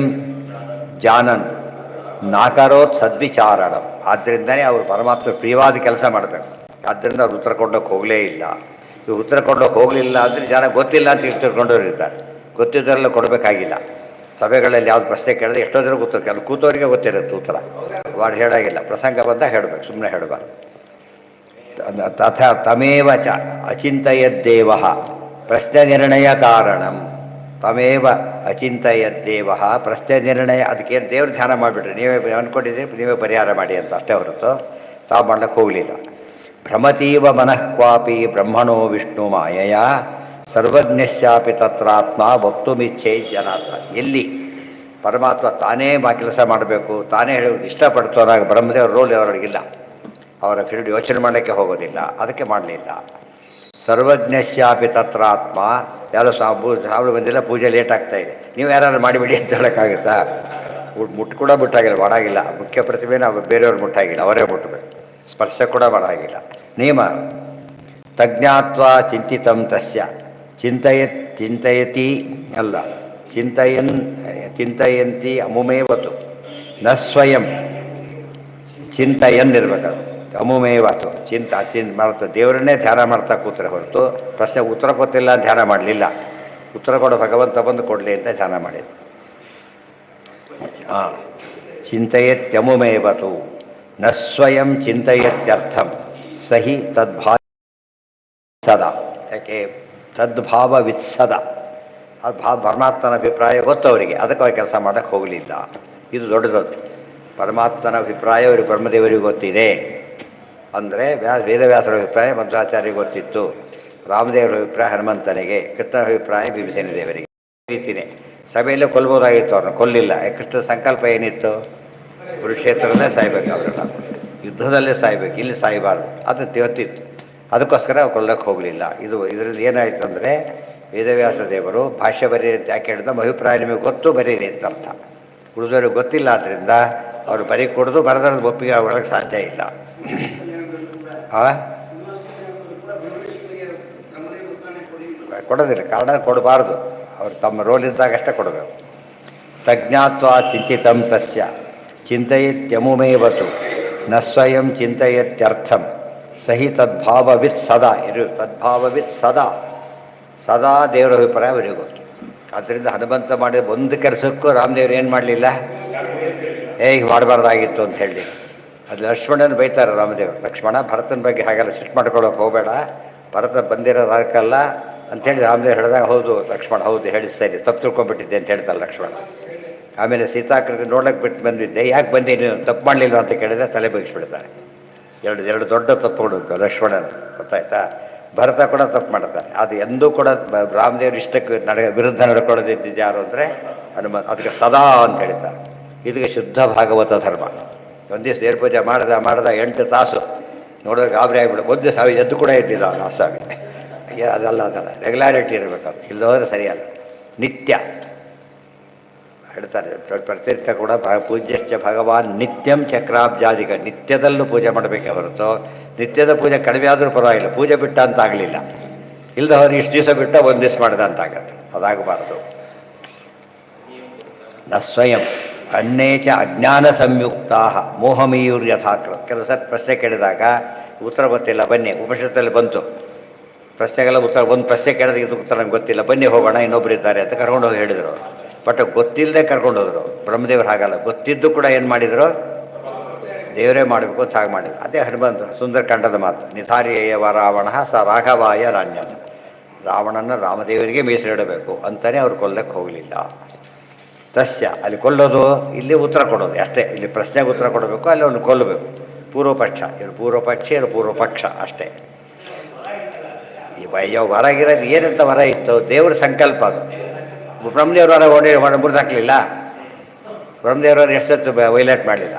ಜಾನನ್ ನಾಕರೋತ್ ಸದ್ವಿಚಾರಣ. ಆದ್ದರಿಂದನೇ ಅವರು ಪರಮಾತ್ಮ ಪ್ರಿಯವಾದ ಕೆಲಸ ಮಾಡಬೇಕು. ಆದ್ದರಿಂದ ಅವ್ರು ಉತ್ತರ ಕೊಡೋಕ್ಕೆ ಹೋಗಲೇ ಇಲ್ಲ. ಇವ್ರು ಉತ್ತರ ಕೊಡೋಕ್ಕೆ ಹೋಗಲಿಲ್ಲ ಅಂದರೆ ಜನ ಗೊತ್ತಿಲ್ಲ ಅಂತ ತಿಳ್ಕೊಂಡವ್ರು ಇರ್ತಾರೆ. ಗೊತ್ತಿದ್ದರೆಲ್ಲ ಕೊಡಬೇಕಾಗಿಲ್ಲ. ಸಭೆಗಳಲ್ಲಿ ಯಾವ್ದು ಪ್ರಶ್ನೆ ಕೇಳಿದ್ರೆ ಎಷ್ಟೋ ಜನ ಗೊತ್ತಿರುತ್ತೆ, ಅಲ್ಲಿ ಕೂತವರಿಗೆ ಗೊತ್ತಿರುತ್ತೆ ಉತ್ತರ. ವಾಡು ಹೇಳಾಗಿಲ್ಲ, ಪ್ರಸಂಗ ಬಂದಾಗ ಹೇಳಬೇಕು, ಸುಮ್ಮನೆ ಹೇಳಬಾರ್ದು. ತಥಾ ತಮೇವ ಚ ಅಚಿಂತಯದ್ದೇವ ಪ್ರಶ್ನೆ ನಿರ್ಣಯ ಕಾರಣಂ. ತಮೇವ ಅಚಿಂತಯದ್ದೇವ ಪ್ರಶ್ನೆ ನಿರ್ಣಯ. ಅದಕ್ಕೇನು ದೇವ್ರ ಧ್ಯಾನ ಮಾಡಿಬಿಟ್ರಿ, ನೀವೇ ಅಂದ್ಕೊಂಡಿದ್ದೀರಿ, ನೀವೇ ಪರಿಹಾರ ಮಾಡಿ ಅಂತ ಅಷ್ಟೇ ಹೊರತು ತಾವು ಮಾಡ್ಲಿಕ್ಕೆ ಹೋಗಲಿಲ್ಲ. ಭ್ರಮತೀವ ಮನಃ ಕ್ವಾಪಿ ಬ್ರಹ್ಮಣೋ ವಿಷ್ಣು ಮಾಯಯ ಸರ್ವಜ್ಞಶ್ಚಾಪಿ ತತ್ರಾತ್ಮ ವಕ್ತುಮಿಚ್ಛೆ ಜನಾತ್ಮ. ಎಲ್ಲಿ ಪರಮಾತ್ಮ ತಾನೇ ಕೆಲಸ ಮಾಡಬೇಕು, ತಾನೇ ಹೇಳೋದು ಇಷ್ಟಪಡ್ತೋರಾಗ ಬ್ರಹ್ಮದೇವ್ರ ರೋಲ್ ಅವರಿಗಿಲ್ಲ. ಅವರ ಫೀಲ್ಡ್ ಯೋಚನೆ ಮಾಡಲಿಕ್ಕೆ ಹೋಗೋದಿಲ್ಲ, ಅದಕ್ಕೆ ಮಾಡಲಿಲ್ಲ. ಸರ್ವಜ್ಞಶ್ಯಾಪಿ ತತ್ರಾತ್ಮ. ಯಾರೋ ಸಾವು ಬಂದಿಲ್ಲ, ಪೂಜೆ ಲೇಟ್ ಆಗ್ತಾ ಇದೆ, ನೀವು ಯಾರು ಮಾಡಿಬಿಡಿ ಅಂತ ಹೇಳೋಕ್ಕಾಗುತ್ತಾ? ಮುಟ್ಟು ಕೂಡ ಮುಟ್ಟಾಗಿಲ್ಲ, ಮಾಡಾಗಿಲ್ಲ. ಮುಖ್ಯ ಪ್ರತಿಭೆನ ಬೇರೆಯವ್ರು ಮುಟ್ಟಾಗಿಲ್ಲ, ಅವರೇ ಮುಟ್ಟಬೇಕು. ಸ್ಪರ್ಶ ಕೂಡ ಮಾಡಾಗಿಲ್ಲ. ನಿಯಮ ತಜ್ಞಾತ್ವಾ ಚಿಂತಿತಂ ತಸ್ಯ ಚಿಂತಯತಿ ಅಲ್ಲ ಚಿಂತಯಂತಿ ಅಮುಮೇವತು ನ ಸ್ವಯಂ ಚಿಂತಯನ್ ಇರ್ಬೇಕದು ಅಮುಮೇವತು ಮಾಡ್ತಾ ದೇವರನ್ನೇ ಧ್ಯಾನ ಮಾಡ್ತಾ ಕೂತ್ರೆ ಹೊರತು ಪ್ರಶ್ನೆ ಉತ್ತರ ಕೊಟ್ಟಿಲ್ಲ ಧ್ಯಾನ ಮಾಡಲಿಲ್ಲ. ಉತ್ತರ ಕೊಡೋ ಭಗವಂತ ಬಂದು ಕೊಡಲಿ ಅಂತ ಧ್ಯಾನ ಮಾಡಿದ್ರು. ಚಿಂತಯತ್ಯಮುಮೇವತು ನ ಸ್ವಯಂ ಚಿಂತಯತ್ಯರ್ಥಂ ಸಹಿ ತದ್ಭಾವ ಸದಾ. ಯಾಕೆ ತದ್ಭಾವವಿತ್ಸದ ಅದು ಪರಮಾತ್ಮನ ಅಭಿಪ್ರಾಯ ಗೊತ್ತು ಅವರಿಗೆ, ಅದಕ್ಕೆ ಕೆಲಸ ಮಾಡೋಕ್ಕೆ ಹೋಗಲಿಲ್ಲ. ಇದು ದೊಡ್ಡದೊತ್ತು. ಪರಮಾತ್ಮನ ಅಭಿಪ್ರಾಯ ಅವರಿಗೆ ಬ್ರಹ್ಮದೇವರಿಗೆ ಗೊತ್ತಿದೆ ಅಂದರೆ ವೇದವ್ಯಾಸರ ಅಭಿಪ್ರಾಯ ಮಧ್ವಾಚಾರ್ಯರಿಗೆ ಗೊತ್ತಿತ್ತು, ರಾಮದೇವರ ಅಭಿಪ್ರಾಯ ಹನುಮಂತನಿಗೆ, ಕೃಷ್ಣನ ಅಭಿಪ್ರಾಯ ಭೀಮಸೇನ ದೇವರಿಗೆ. ರೀತಿಯೇ ಸಭೆಯಲ್ಲೇ ಕೊಲ್ಬೋದಾಗಿತ್ತು, ಅವ್ರನ್ನ ಕೊಲ್ಲಿಲ್ಲ. ಕೃಷ್ಣನ ಸಂಕಲ್ಪ ಏನಿತ್ತು? ಕುರುಕ್ಷೇತ್ರದಲ್ಲೇ ಸಾಯ್ಬೇಕು, ಅವರೆಲ್ಲ ಯುದ್ಧದಲ್ಲೇ ಸಾಯ್ಬೇಕು, ಇಲ್ಲಿ ಸಾಯಬಾರ್ದು. ಅದು ಗೊತ್ತಿತ್ತು, ಅದಕ್ಕೋಸ್ಕರ ಕೊಲ್ಲಕ್ಕೆ ಹೋಗಲಿಲ್ಲ. ಇದರಿಂದ ಏನಾಯಿತು ಅಂದರೆ ವೇದವ್ಯಾಸ ದೇವರು ಭಾಷ್ಯ ಬರೀರಿ ಅಂತ ಯಾಕೆ ಹೇಳಿದ? ಅಭಿಪ್ರಾಯ ನಿಮಗೆ ಗೊತ್ತು, ಬರೀರಿ ಅಂತ ಅರ್ಥ. ಉಳಿದವ್ರಿಗೆ ಗೊತ್ತಿಲ್ಲ, ಆದ್ದರಿಂದ ಅವರು ಬರೀ ಕೊಡೋದು ಬರೆದ್ರಲ್ಲಿ ಒಪ್ಪಿಗೆ ಒಳಗೆ ಸಾಧ್ಯ ಇಲ್ಲ. ಕೊಡೋದಿಲ್ಲ, ಕಾರಣ ಕೊಡಬಾರ್ದು. ಅವರು ತಮ್ಮ ರೋಲ್ ಇದ್ದಾಗಷ್ಟೇ ಕೊಡಬೇಕು. ತಜ್ಞಾತ್ವಾ ಚಿಂತಿತಂ ತಸ್ಯ ಚಿಂತಯತ್ಯಮುಮೇವತು ನ ಸ್ವಯಂ ಚಿಂತಯತ್ಯರ್ಥಂ ಸಹಿ ತದ್ಭಾವವಿತ್ ಸದಾ ತದ್ಭಾವವಿತ್ ಸದಾ ದೇವರ ಅಭಿಪ್ರಾಯ ಅವರಿಗೆ ಗೊತ್ತು. ಆದ್ದರಿಂದ ಹನುಮಂತ ಮಾಡಿದ ಒಂದು ಕೆಲಸಕ್ಕೂ ರಾಮದೇವರು ಏನು ಮಾಡಲಿಲ್ಲ, ಹೀಗೆ ಮಾಡಬಾರ್ದಾಗಿತ್ತು ಅಂತ ಹೇಳಿ. ಅದು ಲಕ್ಷ್ಮಣನ ಬೈತಾರೆ ರಾಮದೇವರು. ಲಕ್ಷ್ಮಣ ಭರತನ ಬಗ್ಗೆ ಹಾಗೆಲ್ಲ ಸಿಟ್ಟು ಮಾಡ್ಕೊಳ್ಳೋಕೆ ಹೋಗಬೇಡ, ಭರತ ಬಂದಿರೋದಕ್ಕಲ್ಲ ಅಂಥೇಳಿ ರಾಮದೇವ್ರು ಹೇಳಿದಾಗ ಹೌದು ಲಕ್ಷ್ಮಣ, ಹೌದು ಹೇಳಿ ಸರಿ, ತಪ್ಪು ತಿಳ್ಕೊಂಡ್ಬಿಟ್ಟಿದ್ದೆ ಅಂತ ಹೇಳ್ತಾರೆ ಲಕ್ಷ್ಮಣ. ಆಮೇಲೆ ಸೀತಾಕೃತಿ ನೋಡೋಕೆ ಬಿಟ್ಟು ಬಂದಿದ್ದೆ, ಯಾಕೆ ಬಂದೆ ನೀನು, ತಪ್ಪು ಮಾಡಲಿಲ್ಲ ಅಂತ ಕೇಳಿದ್ರೆ ತಲೆ ಬಗ್ಗಿಸ್ಬಿಡ್ತಾರೆ. ಎರಡು ದೊಡ್ಡ ತಪ್ಪುಗಳು ಲಕ್ಷ್ಮಣನ, ಗೊತ್ತಾಯ್ತಾ? ಭರತ ಕೂಡ ತಪ್ಪು ಮಾಡ್ತಾರೆ. ಅದು ಎಂದೂ ಕೂಡ ರಾಮದೇವ್ರ ಇಷ್ಟಕ್ಕೆ ವಿರುದ್ಧ ನಡ್ಕೊಳ್ಳೋದಿದ್ದು ಯಾರು ಅಂದರೆ ಹನುಮಂತ. ಅದಕ್ಕೆ ಸದಾ ಅಂತ ಹೇಳ್ತಾರೆ. ಇದಕ್ಕೆ ಶುದ್ಧ ಭಾಗವತ ಧರ್ಮ. ಒಂದು ದಿವಸ ದೇವ್ರ ಪೂಜೆ ಮಾಡ್ದ 8 ತಾಸು ನೋಡಿದ್ರೆ ಗಾಬರಿ ಆಗಿಬಿಡು. ಒಂದು ದಿವಸ ಎದ್ದು ಕೂಡ ಇದ್ದಿಲ್ಲ ಆ ಲಾಸಾಗಿ. ಅದಲ್ಲ ರೆಗ್ಯುಲಾರಿಟಿ ಇರಬೇಕು, ಅದು ಇಲ್ಲೋದ್ರೆ ಸರಿಯಲ್ಲ. ನಿತ್ಯ ಹೇಳ್ತಾರೆ ಪ್ರತಿನಿತ್ಯ ಕೂಡ ಪೂಜ್ಯಶ್ಚ ಭಗವಾನ್ ನಿತ್ಯಂ ಚಕ್ರಾಬ್ಜಾದಿಗ. ನಿತ್ಯದಲ್ಲೂ ಪೂಜೆ ಮಾಡಬೇಕೆ ಹೊರತು ನಿತ್ಯದ ಪೂಜೆ ಕಡಿಮೆ ಆದರೂ ಪರವಾಗಿಲ್ಲ, ಪೂಜೆ ಬಿಟ್ಟ ಅಂತ ಆಗಲಿಲ್ಲ. ಇಲ್ಲದ ಅವ್ರು ಇಷ್ಟು ದಿವಸ ಬಿಟ್ಟ ಒಂದು ದಿವಸ ಮಾಡಿದ ಅಂತ ಆಗತ್ತೆ, ಅದಾಗಬಾರ್ದು. ನ ಸ್ವಯಂ ಅನ್ನೇಚ ಅಜ್ಞಾನ ಸಂಯುಕ್ತಾ ಮೋಹಮೀಯುರ್ ಯಥಾಕೃ. ಕೆಲವು ಸತ್ ಪ್ರಶ್ನೆ ಕೇಳಿದಾಗ ಉತ್ತರ ಗೊತ್ತಿಲ್ಲ, ಬನ್ನಿ ಉಪನಿಷತ್ತಲ್ಲಿ ಬಂತು ಪ್ರಶ್ನೆಗೆಲ್ಲ ಉತ್ತರ. ಒಂದು ಪ್ರಶ್ನೆ ಕೇಳಿದಾಗ ಇದು ಉತ್ತರ ನಂಗೆ ಗೊತ್ತಿಲ್ಲ, ಬನ್ನಿ ಹೋಗೋಣ, ಇನ್ನೊಬ್ರು ಇದ್ದಾರೆ ಅಂತ ಕರ್ಕೊಂಡು ಹೋಗಿ ಹೇಳಿದರು. ಬಟ್ ಗೊತ್ತಿಲ್ಲದೆ ಕರ್ಕೊಂಡು ಹೋದರು. ಬ್ರಹ್ಮದೇವರು ಹಾಗಲ್ಲ, ಗೊತ್ತಿದ್ದು ಕೂಡ ಏನು ಮಾಡಿದರು, ದೇವರೇ ಮಾಡಬೇಕು ಅಂತ ಹಾಗೆ ಮಾಡಿದ್ರು. ಅದೇ ಹನುಮಂತ ಸುಂದರಕಾಂಡದ ಮಾತು. ನಿಧಾರಿಯವ ರಾವಣ ಸ ರಾಘವಾಯ ರಾಣ್ಯದ. ರಾವಣನ ರಾಮದೇವರಿಗೆ ಮೀಸಲಿಡಬೇಕು ಅಂತಲೇ ಅವ್ರು ಕೊಲ್ಲಕ್ಕೆ ಹೋಗಲಿಲ್ಲ. ತಸ್ಯ ಅಲ್ಲಿ ಕೊಲ್ಲೋದು, ಇಲ್ಲಿ ಉತ್ತರ ಕೊಡೋದು ಅಷ್ಟೇ. ಇಲ್ಲಿ ಪ್ರಶ್ನೆಗೆ ಉತ್ತರ ಕೊಡಬೇಕು, ಅಲ್ಲಿ ಅವನು ಕೊಲ್ಲಬೇಕು. ಪೂರ್ವಪಕ್ಷ, ಇವರು ಪೂರ್ವಪಕ್ಷ, ಇವರು ಪೂರ್ವಪಕ್ಷ ಅಷ್ಟೇ. ಈ ಹೊರಗಿರೋದು ಏನಂತ ವರ ಇತ್ತು, ದೇವ್ರ ಸಂಕಲ್ಪ ಅದು. ಬ್ರಹ್ಮದೇವ್ರ ಹೊರ ಮುರಿದಾಕಲಿಲ್ಲ, ಬ್ರಹ್ಮದೇವ್ರವ್ರು ಎಷ್ಟೊತ್ತು ವೈಲೇಟ್ ಮಾಡಲಿಲ್ಲ.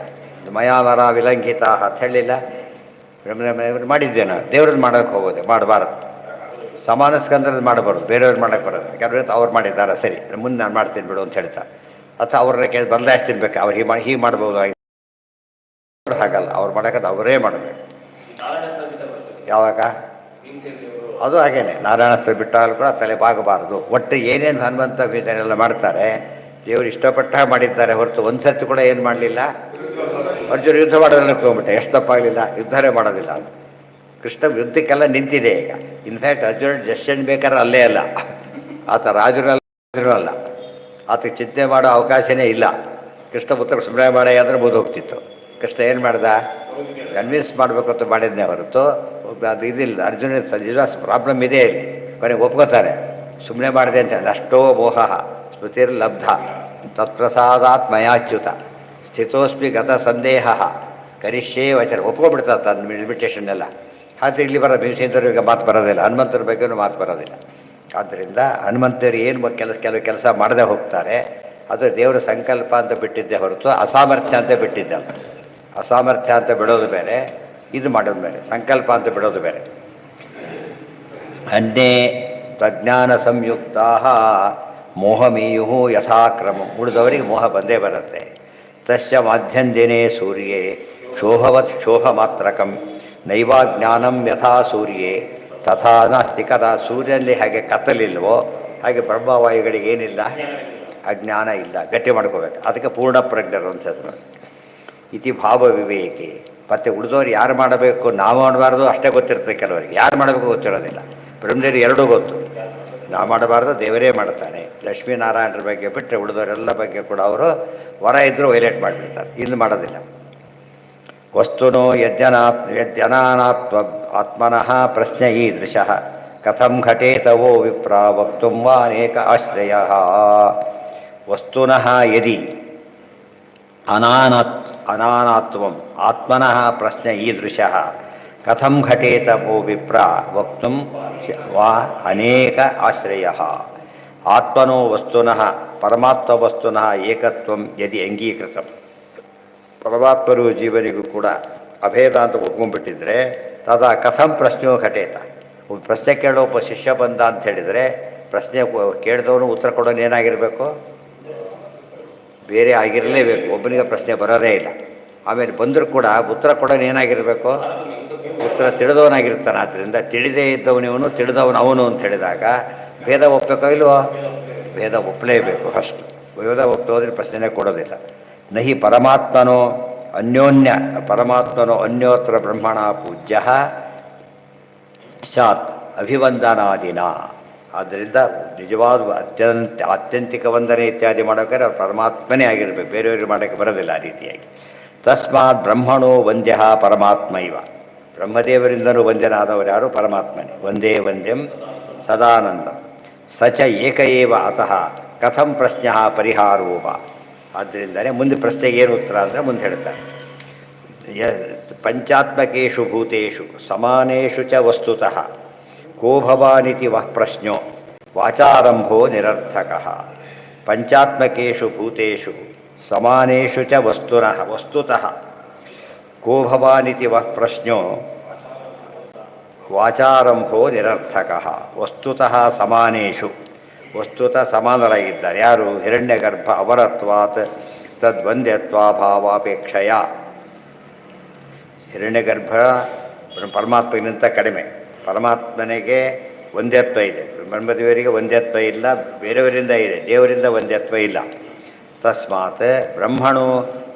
ಮಯಾವರ ವಿಲಂಘಿತ ಅಂತ ಹೇಳಲಿಲ್ಲ. ಬ್ರಹ್ಮದೇವರು ಮಾಡಿದ್ದೇನೆ, ದೇವ್ರನ್ನ ಮಾಡೋಕ್ಕೆ ಹೋಗೋದೆ, ಮಾಡಬಾರದು. ಸಮಾನ ಸ್ಕಂದ್ರಲ್ಲಿ ಮಾಡಬಾರ್ದು, ಬೇರೆಯವ್ರು ಮಾಡೋಕ್ಕೆ ಬರೋದು. ಯಾಕಂದರೆ ಅವ್ರು ಮಾಡಿದ್ದಾರೆ, ಸರಿ ಮುಂದೆ ನಾನು ಮಾಡ್ತೀನಿ ಬಿಡು ಅಂತ ಹೇಳ್ತಾರೆ. ಅಥವಾ ಅವ್ರನ್ನ ಕೇಳಿ ಬದಲಾಯಿಸ್ತೀನಿ ಬೇಕು, ಅವ್ರು ಹೀಗೆ ಮಾಡ್ಬೋದು. ಹಾಗಲ್ಲ, ಅವ್ರು ಮಾಡೋಕ್ಕಂತ ಅವರೇ ಮಾಡಬೇಕು. ಯಾವಾಗ ಅದು ಹಾಗೇನೆ ನಾರಾಯಣಸ್ತ್ರ ಬಿಟ್ಟಾಗಲೂ ಕೂಡ ತಲೆ ಬಾಗಬಾರದು. ಒಟ್ಟು ಏನೇನು ಹನುಮಂತ ಭೀಮಸೇನೆಲ್ಲ ಮಾಡ್ತಾರೆ ದೇವರು ಇಷ್ಟಪಟ್ಟ ಮಾಡಿದ್ದಾರೆ ಹೊರತು ಒಂದು ಸರ್ತಿ ಕೂಡ ಏನು ಮಾಡಲಿಲ್ಲ. ಅರ್ಜುನ ಯುದ್ಧ ಮಾಡೋದನ್ನ ಹೋಗ್ಬಿಟ್ಟೆ, ಎಷ್ಟು ತಪ್ಪಾಗಲಿಲ್ಲ, ಯುದ್ಧನೇ ಮಾಡೋದಿಲ್ಲ. ಕೃಷ್ಣ ಯುದ್ಧಕ್ಕೆಲ್ಲ ನಿಂತಿದೆ ಈಗ. ಇನ್ಫ್ಯಾಕ್ಟ್ ಅರ್ಜುನ ಜಸ್ಟನ್ ಬೇಕಾದ್ರೆ ಅಲ್ಲೇ ಅಲ್ಲ, ಆತ ರಾಜರು ಅಲ್ಲ, ಆತ ಚಿಂತೆ ಮಾಡೋ ಅವಕಾಶನೇ ಇಲ್ಲ. ಕೃಷ್ಣ ಪುತ್ರ ಸುಬ್ರಹ್ಮಣ್ಯ ಮಾಡೇ ಅಂದರೆ ಮುಗಿದು ಹೋಗ್ತಿತ್ತು. ಕೃಷ್ಣ ಏನು ಮಾಡ್ದ, ಕನ್ವಿನ್ಸ್ ಮಾಡಬೇಕು ಅಂತ ಮಾಡಿದ್ನೇ ಹೊರತು ಅದು ಇದಿಲ್ಲ. ಅರ್ಜುನ ನಿಜವಾದ ಪ್ರಾಬ್ಲಮ್ ಇದೆ ಇಲ್ಲಿ, ಕೊನೆಗೆ ಒಪ್ಕೋತಾರೆ. ಸುಮ್ಮನೆ ಮಾಡಿದೆ ಅಂತ ಹೇಳಿ ಅಷ್ಟೋ ಮೋಹ ಸ್ಮೃತಿರ್ಲಬ್ಧ ತತ್ಪ್ರಸಾದಾತ್ ಮಯಾಚ್ಯುತ ಸ್ಥಿತೋಸ್ಮಿ ಗತ ಸಂದೇಹ ಕರಿಷ್ಯೇ ವಚನ ಒಪ್ಕೊಬಿಡ್ತಾರೆ ತನ್ನ ಲಿಮಿಟೇಷನ್ ಎಲ್ಲ. ಆದರೆ ಇಲ್ಲಿ ಬರೋ ಭೀಮಸೇನರಿಗೆ ಮಾತು ಬರೋದಿಲ್ಲ, ಹನುಮಂತರ ಬಗ್ಗೆಯೂ ಮಾತು ಬರೋದಿಲ್ಲ. ಆದ್ದರಿಂದ ಹನುಮಂತರು ಏನು ಕೆಲವು ಕೆಲಸ ಮಾಡದೆ ಹೋಗ್ತಾರೆ, ಅದು ದೇವರ ಸಂಕಲ್ಪ ಅಂತ ಬಿಟ್ಟಿದ್ದೆ ಹೊರತು ಅಸಾಮರ್ಥ್ಯ ಅಂತ ಬಿಟ್ಟಿದ್ದಲ್ಲ. ಅಸಾಮರ್ಥ್ಯ ಅಂತ ಬಿಡೋದು ಬೇರೆ, ಇದು ಮಾಡೋದು ಬೇರೆ, ಸಂಕಲ್ಪ ಅಂತ ಬಿಡೋದು ಬೇರೆ. ಅನ್ಯೇ ತಜ್ಞಾನ ಸಂಯುಕ್ತಾ ಮೋಹಮೀಯು ಯಥಾಕ್ರಮ. ಉಳಿದವರಿಗೆ ಮೋಹ ಬಂದೇ ಬರುತ್ತೆ. ತಸ್ಯ ಮಾಧ್ಯಂದಿನೇ ಸೂರ್ಯೇ ಶೋಭವತ್ ಶೋಭಮಾತ್ರಕಂ ನೈವಾಜ್ಞಾನಂ ಯಥಾ ಸೂರ್ಯೇ ತಥಾ ನಾಸ್ತಿ ಕಥಾ ಸೂರ್ಯನಲ್ಲಿ ಹಾಗೆ ಕತ್ತಲಿಲ್ವೋ ಹಾಗೆ ಬ್ರಹ್ಮವಾಯುಗಳಿಗೆ ಏನಿಲ್ಲ, ಅಜ್ಞಾನ ಇಲ್ಲ. ಗಟ್ಟಿ ಮಾಡ್ಕೋಬೇಕು. ಅದಕ್ಕೆ ಪೂರ್ಣ ಪ್ರಜ್ಞರು ಅಂತ ಹೆಸರು. ಇತಿ ಭಾವ ವಿವೇಕಿ. ಮತ್ತು ಉಳಿದವ್ರು ಯಾರು ಮಾಡಬೇಕು, ನಾವು ಮಾಡಬಾರ್ದು ಅಷ್ಟೇ ಗೊತ್ತಿರ್ತದೆ ಕೆಲವರಿಗೆ. ಯಾರು ಮಾಡಬೇಕು ಗೊತ್ತಿರೋದಿಲ್ಲ. ಬ್ರಹ್ಮದೇವರು ಎರಡೂ ಗೊತ್ತು. ನಾವು ಮಾಡಬಾರ್ದು, ದೇವರೇ ಮಾಡ್ತಾನೆ. ಲಕ್ಷ್ಮೀನಾರಾಯಣರ ಬಗ್ಗೆ ಬಿಟ್ಟರೆ ಉಳಿದವರೆಲ್ಲ ಬಗ್ಗೆ ಕೂಡ ಅವರು ವರ ಇದ್ದರೂ ವೈಲೇಟ್ ಮಾಡಿಬಿಡ್ತಾರೆ. ಇಲ್ಲಿ ಮಾಡೋದಿಲ್ಲ. ವಸ್ತುನೋ ಯಜ್ಞನಾತ್ಮ ಆತ್ಮನಃ ಪ್ರಶ್ನೆ ಈದೃಶಃ ಕಥಂ ಘಟೇತವೋ ವಿಪ್ರ ವಕ್ತುಂ ವಾ ಅನೇಕ ಆಶ್ರಯಃ. ವಸ್ತುನಃ ಯದಿ ಅನಾನಾತ್ವಂ ಆತ್ಮನಃ ಪ್ರಶ್ನೆ ಈದೃಶಃ ಕಥಂ ಘಟೇತವೋ ವಿಪ್ರ ವಕ್ತುಂ ವಾ ಅನೇಕ ಆಶ್ರಯಃ. ಆತ್ಮನೋ ವಸ್ತುನಃ ಪರಮಾತ್ಮ ವಸ್ತುನಃ ಏಕತ್ವಂ ಯದಿ ಅಂಗೀಕೃತಂ. ಪರಮಾತ್ಮರು ಜೀವನಿಗೂ ಕೂಡ ಅಭೇದ ಅಂತ ಒಪ್ಕೊಂಡ್ಬಿಟ್ಟಿದ್ರೆ ತದಾ ಕಥಂ ಪ್ರಶ್ನೆಯೋ ಘಟೇತ. ಒಬ್ಬ ಪ್ರಶ್ನೆ ಕೇಳೋ ಒಬ್ಬ ಶಿಷ್ಯ ಬಂದ ಅಂತ ಹೇಳಿದರೆ ಪ್ರಶ್ನೆ ಕೇಳಿದವನು ಉತ್ತರ ಕೊಡೋನು ಏನಾಗಿರಬೇಕು, ಬೇರೆ ಆಗಿರಲೇಬೇಕು. ಒಬ್ಬನಿಗೆ ಪ್ರಶ್ನೆ ಬರೋದೇ ಇಲ್ಲ. ಆಮೇಲೆ ಬಂದರೂ ಕೂಡ ಉತ್ತರ ಕೊಡೋನು ಏನಾಗಿರಬೇಕು, ಉತ್ತರ ತಿಳಿದವನಾಗಿರ್ತಾನೆ. ಆದ್ದರಿಂದ ತಿಳಿದೇ ಇದ್ದವನಿವನು, ತಿಳಿದವನು ಅವನು ಅಂತ ಹೇಳಿದಾಗ ಭೇದ ಒಪ್ಪಬೇಕೋ ಇಲ್ವೋ, ಭೇದ ಒಪ್ಪಲೇಬೇಕು. ಅಷ್ಟು ಭೇದ ಒಪ್ಪೋದ್ರೆ ಪ್ರಶ್ನೆನೇ ಕೊಡೋದಿಲ್ಲ. ನಹಿ ಪರಮಾತ್ಮನೋ ಅನ್ಯೋತ್ರ ಬ್ರಹ್ಮಣ ಪೂಜ್ಯ ಸ್ಯಾತ್ ಅಭಿವಂದನಾದಿನ. ಆದ್ದರಿಂದ ನಿಜವಾದ ಆತ್ಯಂತಿಕ ವಂದನೆ ಇತ್ಯಾದಿ ಮಾಡೋಕ್ಕಾದ್ರೆ ಅವ್ರು ಪರಮಾತ್ಮನೇ ಆಗಿರಬೇಕು, ಬೇರೆಯವರು ಮಾಡೋಕ್ಕೆ ಬರೋದಿಲ್ಲ ಆ ರೀತಿಯಾಗಿ. ತಸ್ಮಾತ್ ಬ್ರಹ್ಮಣೋ ವಂದ್ಯ ಪರಮಾತ್ಮ ಇವ. ಬ್ರಹ್ಮದೇವರಿಂದಲೂ ವಂದ್ಯನಾದವರು ಯಾರು, ಪರಮಾತ್ಮನೇ. ವಂದೇ ವಂದ್ಯಂ ಸದಾನಂದ ಸಚ ಏಕ ಏವ ಅತಃ ಕಥಂ ಪ್ರಶ್ನೆ ಪರಿಹಾರೋವ. ಆದ್ದರಿಂದಲೇ ಮುಂದೆ ಪ್ರಶ್ನೆಗೆ ಏನು ಉತ್ತರ ಅಂದರೆ ಮುಂದೆ ಹೇಳ್ತಾರೆ. ಪಂಚಾತ್ಮಕೇಶು ಭೂತೇಷು ಸಮಾನೇಷು ಚ ವಸ್ತುತಃ ಕೋ ಭವಾನಿತಿ ವಃ ಪ್ರಶ್ನೋ ವಾಚಾರಂಭೋ ನಿರರ್ಥಕಃ. ಪಂಚಾತ್ಮಕೇಶು ಭೂತೇಷು ಸಮಾನೇಷು ಚ ವಸ್ತುತಃ ಕೋ ಭವಾನಿತಿ ವಃ ಪ್ರಶ್ನೋ ವಾಚಾರಂಭೋ ನಿರರ್ಥಕಃ. ವಸ್ತುತಃ ಸಮಾನೇಷು, ವಸ್ತುತಃ ಸಮಾನರಾಗಿದ್ದಾರೆ. ಯಾರು? ಹಿರಣ್ಯಗರ್ಭ ಅವರತ್ವಾತ್ ತದ್ವಂದ್ಯತ್ವಾಭಾವಾಪೇಕ್ಷೆಯ. ಹಿರಣ್ಯಗರ್ಭ ಪರಮಾತ್ಮನಿಗಿಂತ ಕಡಿಮೆ. ಪರಮಾತ್ಮನಿಗೆ ಒಂದ್ಯತ್ವ ಇದೆ, ಬ್ರಹ್ಮದೇವರಿಗೆ ಒಂದ್ಯತ್ವ ಇಲ್ಲ, ಬೇರೆಯವರಿಂದ ಇದೆ, ದೇವರಿಂದ ಒಂದ್ಯತ್ವ ಇಲ್ಲ. ತಸ್ಮಾತ್ ಬ್ರಹ್ಮಣು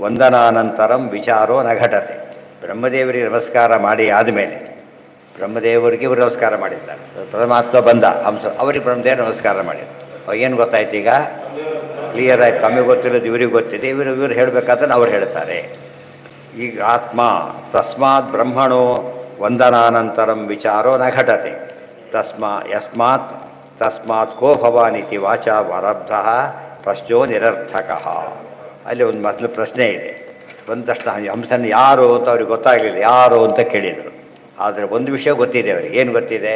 ವಂದನಾನಂತರಂ ವಿಚಾರೋ ನ ಘಟತೆ. ಬ್ರಹ್ಮದೇವರಿಗೆ ನಮಸ್ಕಾರ ಮಾಡಿ ಆದಮೇಲೆ, ಬ್ರಹ್ಮದೇವರಿಗೆ ಇವರು ನಮಸ್ಕಾರ ಮಾಡಿದ್ದಾರೆ, ಪರಮಾತ್ಮ ಬಂದ ಹಂಸ, ಅವರಿಗೆ ಬ್ರಹ್ಮದೇವರು ನಮಸ್ಕಾರ ಮಾಡಿದ್ರು. ಅವಾಗೇನು ಗೊತ್ತಾಯ್ತು? ಈಗ ಕ್ಲಿಯರ್ ಆಯ್ತು. ತಮಗೆ ಗೊತ್ತಿರೋದು ಇವ್ರಿಗೆ ಗೊತ್ತಿದೆ, ಇವರು ಹೇಳಬೇಕಾದ್ರೆ ಅವ್ರು ಹೇಳ್ತಾರೆ. ಈಗ ಆತ್ಮ ತಸ್ಮಾತ್ ಬ್ರಹ್ಮಣೋ ವಂದನಾನಂತರಂ ವಿಚಾರೋ ನ ಘಟತೆ. ತಸ್ಮಾತ್ ಕೋ ಭವಾನಿತಿ ವಾಚ ವರಬ್ಧ ಪ್ರಶ್ನೋ ನಿರರ್ಥಕಃ. ಅಲ್ಲಿ ಒಂದು ಮೊದಲು ಪ್ರಶ್ನೆ ಇದೆ. ಬಂದ ತಕ್ಷಣ ಹಂಸನ ಯಾರು ಅಂತ ಅವ್ರಿಗೆ ಗೊತ್ತಾಗಲಿಲ್ಲ, ಯಾರು ಅಂತ ಕೇಳಿದರು. ಆದರೆ ಒಂದು ವಿಷಯ ಗೊತ್ತಿದೆ ಅವರಿಗೆ. ಏನು ಗೊತ್ತಿದೆ?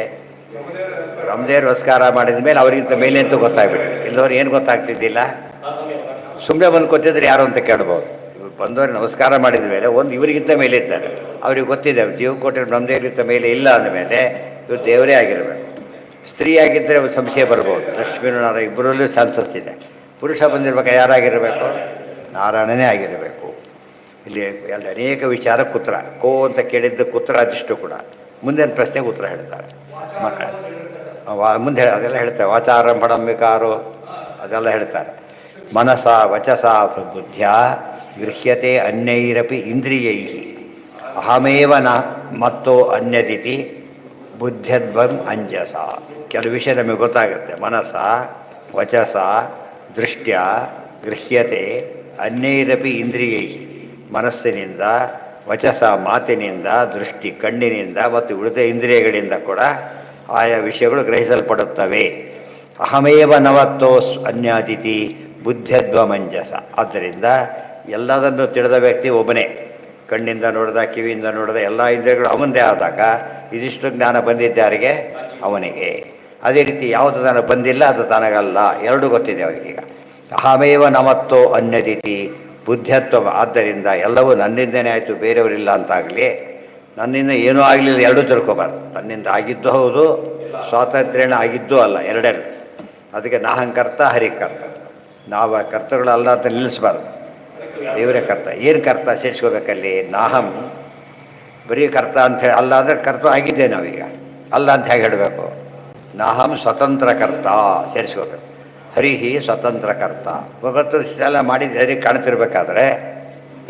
ಬ್ರಹ್ಮದೇವರು ನಮಸ್ಕಾರ ಮಾಡಿದ ಮೇಲೆ ಅವರಿಗಿಂತ ಮೇಲೆ ಅಂತ ಗೊತ್ತಾಗ್ಬಿಟ್ಟಿದೆ. ಇಲ್ಲದವ್ರು ಏನು ಗೊತ್ತಾಗ್ತಿದ್ದಿಲ್ಲ. ಸುಮ್ಮನೆ ಬಂದು ಗೊತ್ತಿದ್ರೆ ಯಾರು ಅಂತ ಕೇಳ್ಬೋದು. ಬಂದವ್ರಿಗೆ ನಮಸ್ಕಾರ ಮಾಡಿದ ಮೇಲೆ ಒಂದು ಇವರಿಗಿಂತ ಮೇಲೆ ಇದ್ದಾರೆ, ಅವ್ರಿಗೆ ಗೊತ್ತಿದೆ ಜೀವಕೋಟಿ ಬ್ರಹ್ಮದೇವರಿಗಿಂತ ಮೇಲೆ ಇಲ್ಲ ಅಂದಮೇಲೆ ಇವರು ದೇವರೇ ಆಗಿರಬೇಕು. ಸ್ತ್ರೀ ಆಗಿದ್ದರೆ ಒಂದು ಸಂಶಯ ಬರ್ಬೋದು. ಲಕ್ಷ್ಮೀನಾರಾಯಣ ಇಬ್ಬರಲ್ಲೂ ಚಾನ್ಸಸ್ ಇದೆ. ಪುರುಷ ಬಂದಿರ್ಬೇಕು, ಯಾರಾಗಿರಬೇಕು? ನಾರಾಯಣನೇ ಆಗಿರಬೇಕು. ಇಲ್ಲಿ ಅಲ್ಲಿ ಅನೇಕ ವಿಚಾರಕ್ಕೆ ಉತ್ತರ. ಕೋ ಅಂತ ಕೇಳಿದ್ದಕ್ಕೆ ಉತ್ತರ ಅದಿಷ್ಟು ಕೂಡ ಮುಂದಿನ ಪ್ರಶ್ನೆಗೆ ಉತ್ತರ ಹೇಳ್ತಾರೆ. ಮುಂದೆ ಅದೆಲ್ಲ ಹೇಳ್ತಾರೆ. ವಾಚಾರಂಭಣಂ ವಿಕಾರೋ ಅದೆಲ್ಲ ಹೇಳ್ತಾರೆ. ಮನಸ ವಚಸ ಬುದ್ಧಿಯ ಗೃಹ್ಯತೆ ಅನ್ಯೈರಪಿ ಇಂದ್ರಿಯೈ ಅಹಮೇವ ನ ಮತ್ತೋ ಅನ್ಯದಿತಿ ಬುದ್ಧ್ಯದ್ವಂ ಅಂಜಸ. ಕೆಲವು ವಿಷಯ ನಮಗೆ ಗೊತ್ತಾಗುತ್ತೆ. ಮನಸ ವಚಸ ದೃಷ್ಟ್ಯ ಗೃಹ್ಯತೆ ಅನ್ಯೈರಪಿ ಇಂದ್ರಿಯೈ. ಮನಸ್ಸಿನಿಂದ, ವಚಸ ಮಾತಿನಿಂದ, ದೃಷ್ಟಿ ಕಣ್ಣಿನಿಂದ ಮತ್ತು ಉಳಿದ ಇಂದ್ರಿಯಗಳಿಂದ ಕೂಡ ಆಯಾ ವಿಷಯಗಳು ಗ್ರಹಿಸಲ್ಪಡುತ್ತವೆ. ಅಹಮೇವ ನವತ್ತೋ ಅನ್ಯಾದಿತಿ ಬುದ್ಧ್ಯದ್ವಮಂಜಸ. ಆದ್ದರಿಂದ ಎಲ್ಲದನ್ನು ತಿಳಿದ ವ್ಯಕ್ತಿ ಒಬ್ಬನೇ. ಕಣ್ಣಿಂದ ನೋಡಿದ, ಕಿವಿಯಿಂದ ನೋಡಿದ ಎಲ್ಲ ಇಂದ್ರಿಯಗಳು ಅವನದೇ ಆದಾಗ ಇದಿಷ್ಟು ಜ್ಞಾನ ಬಂದಿದ್ದಾರಿಗೆ ಅವನಿಗೆ. ಅದೇ ರೀತಿ ಯಾವುದು ಜ್ಞಾನ ಬಂದಿಲ್ಲ ಅದು ತನಗಲ್ಲ, ಎರಡೂ ಗೊತ್ತಿದೆ ಅವರಿಗೀಗ. ಅಹಮೇವ ನಮತ್ತೋ ಅನ್ಯದಿತಿ ಬುದ್ಧತ್ವ. ಆದ್ದರಿಂದ ಎಲ್ಲವೂ ನನ್ನಿಂದನೇ ಆಯಿತು, ಬೇರೆಯವರಿಲ್ಲ ಅಂತಾಗಲಿ, ನನ್ನಿಂದ ಏನೂ ಆಗಲಿಲ್ಲ ಎರಡೂ ತಿಳ್ಕೊಬಾರ್ದು. ನನ್ನಿಂದ ಆಗಿದ್ದು ಹೌದು, ಸ್ವಾತಂತ್ರ್ಯನ ಆಗಿದ್ದೂ ಅಲ್ಲ, ಎರಡೆರಡು. ಅದಕ್ಕೆ ನಾಹಂಕರ್ತ ಹರಿಕರ್ತ. ನಾವು ಕರ್ತೃಗಳಲ್ಲ ಅಂತ ನಿಲ್ಲಿಸಬಾರ್ದು, ದೇವರೇ ಕರ್ತ. ಏನು ಕರ್ತ ಸೇರಿಸ್ಕೋಬೇಕಲ್ಲಿ? ನಾಹಂ ಬರೀ ಕರ್ತ ಅಂಥೇಳಿ ಅಲ್ಲ ಅಂದರೆ ಕರ್ತ ಆಗಿದ್ದೆ ನಾವೀಗ. ಅಲ್ಲ ಅಂತ ಹೇಗೆ ಹೇಳಬೇಕು? ನಾಹಂ ಸ್ವತಂತ್ರಕರ್ತ ಸೇರಿಸ್ಕೋಬೇಕು. ಹರಿಹಿ ಸ್ವತಂತ್ರಕರ್ತ. ಭಗವಂತರು ಇಷ್ಟೆಲ್ಲ ಮಾಡಿದ ಹರಿ ಕಾಣ್ತಿರ್ಬೇಕಾದ್ರೆ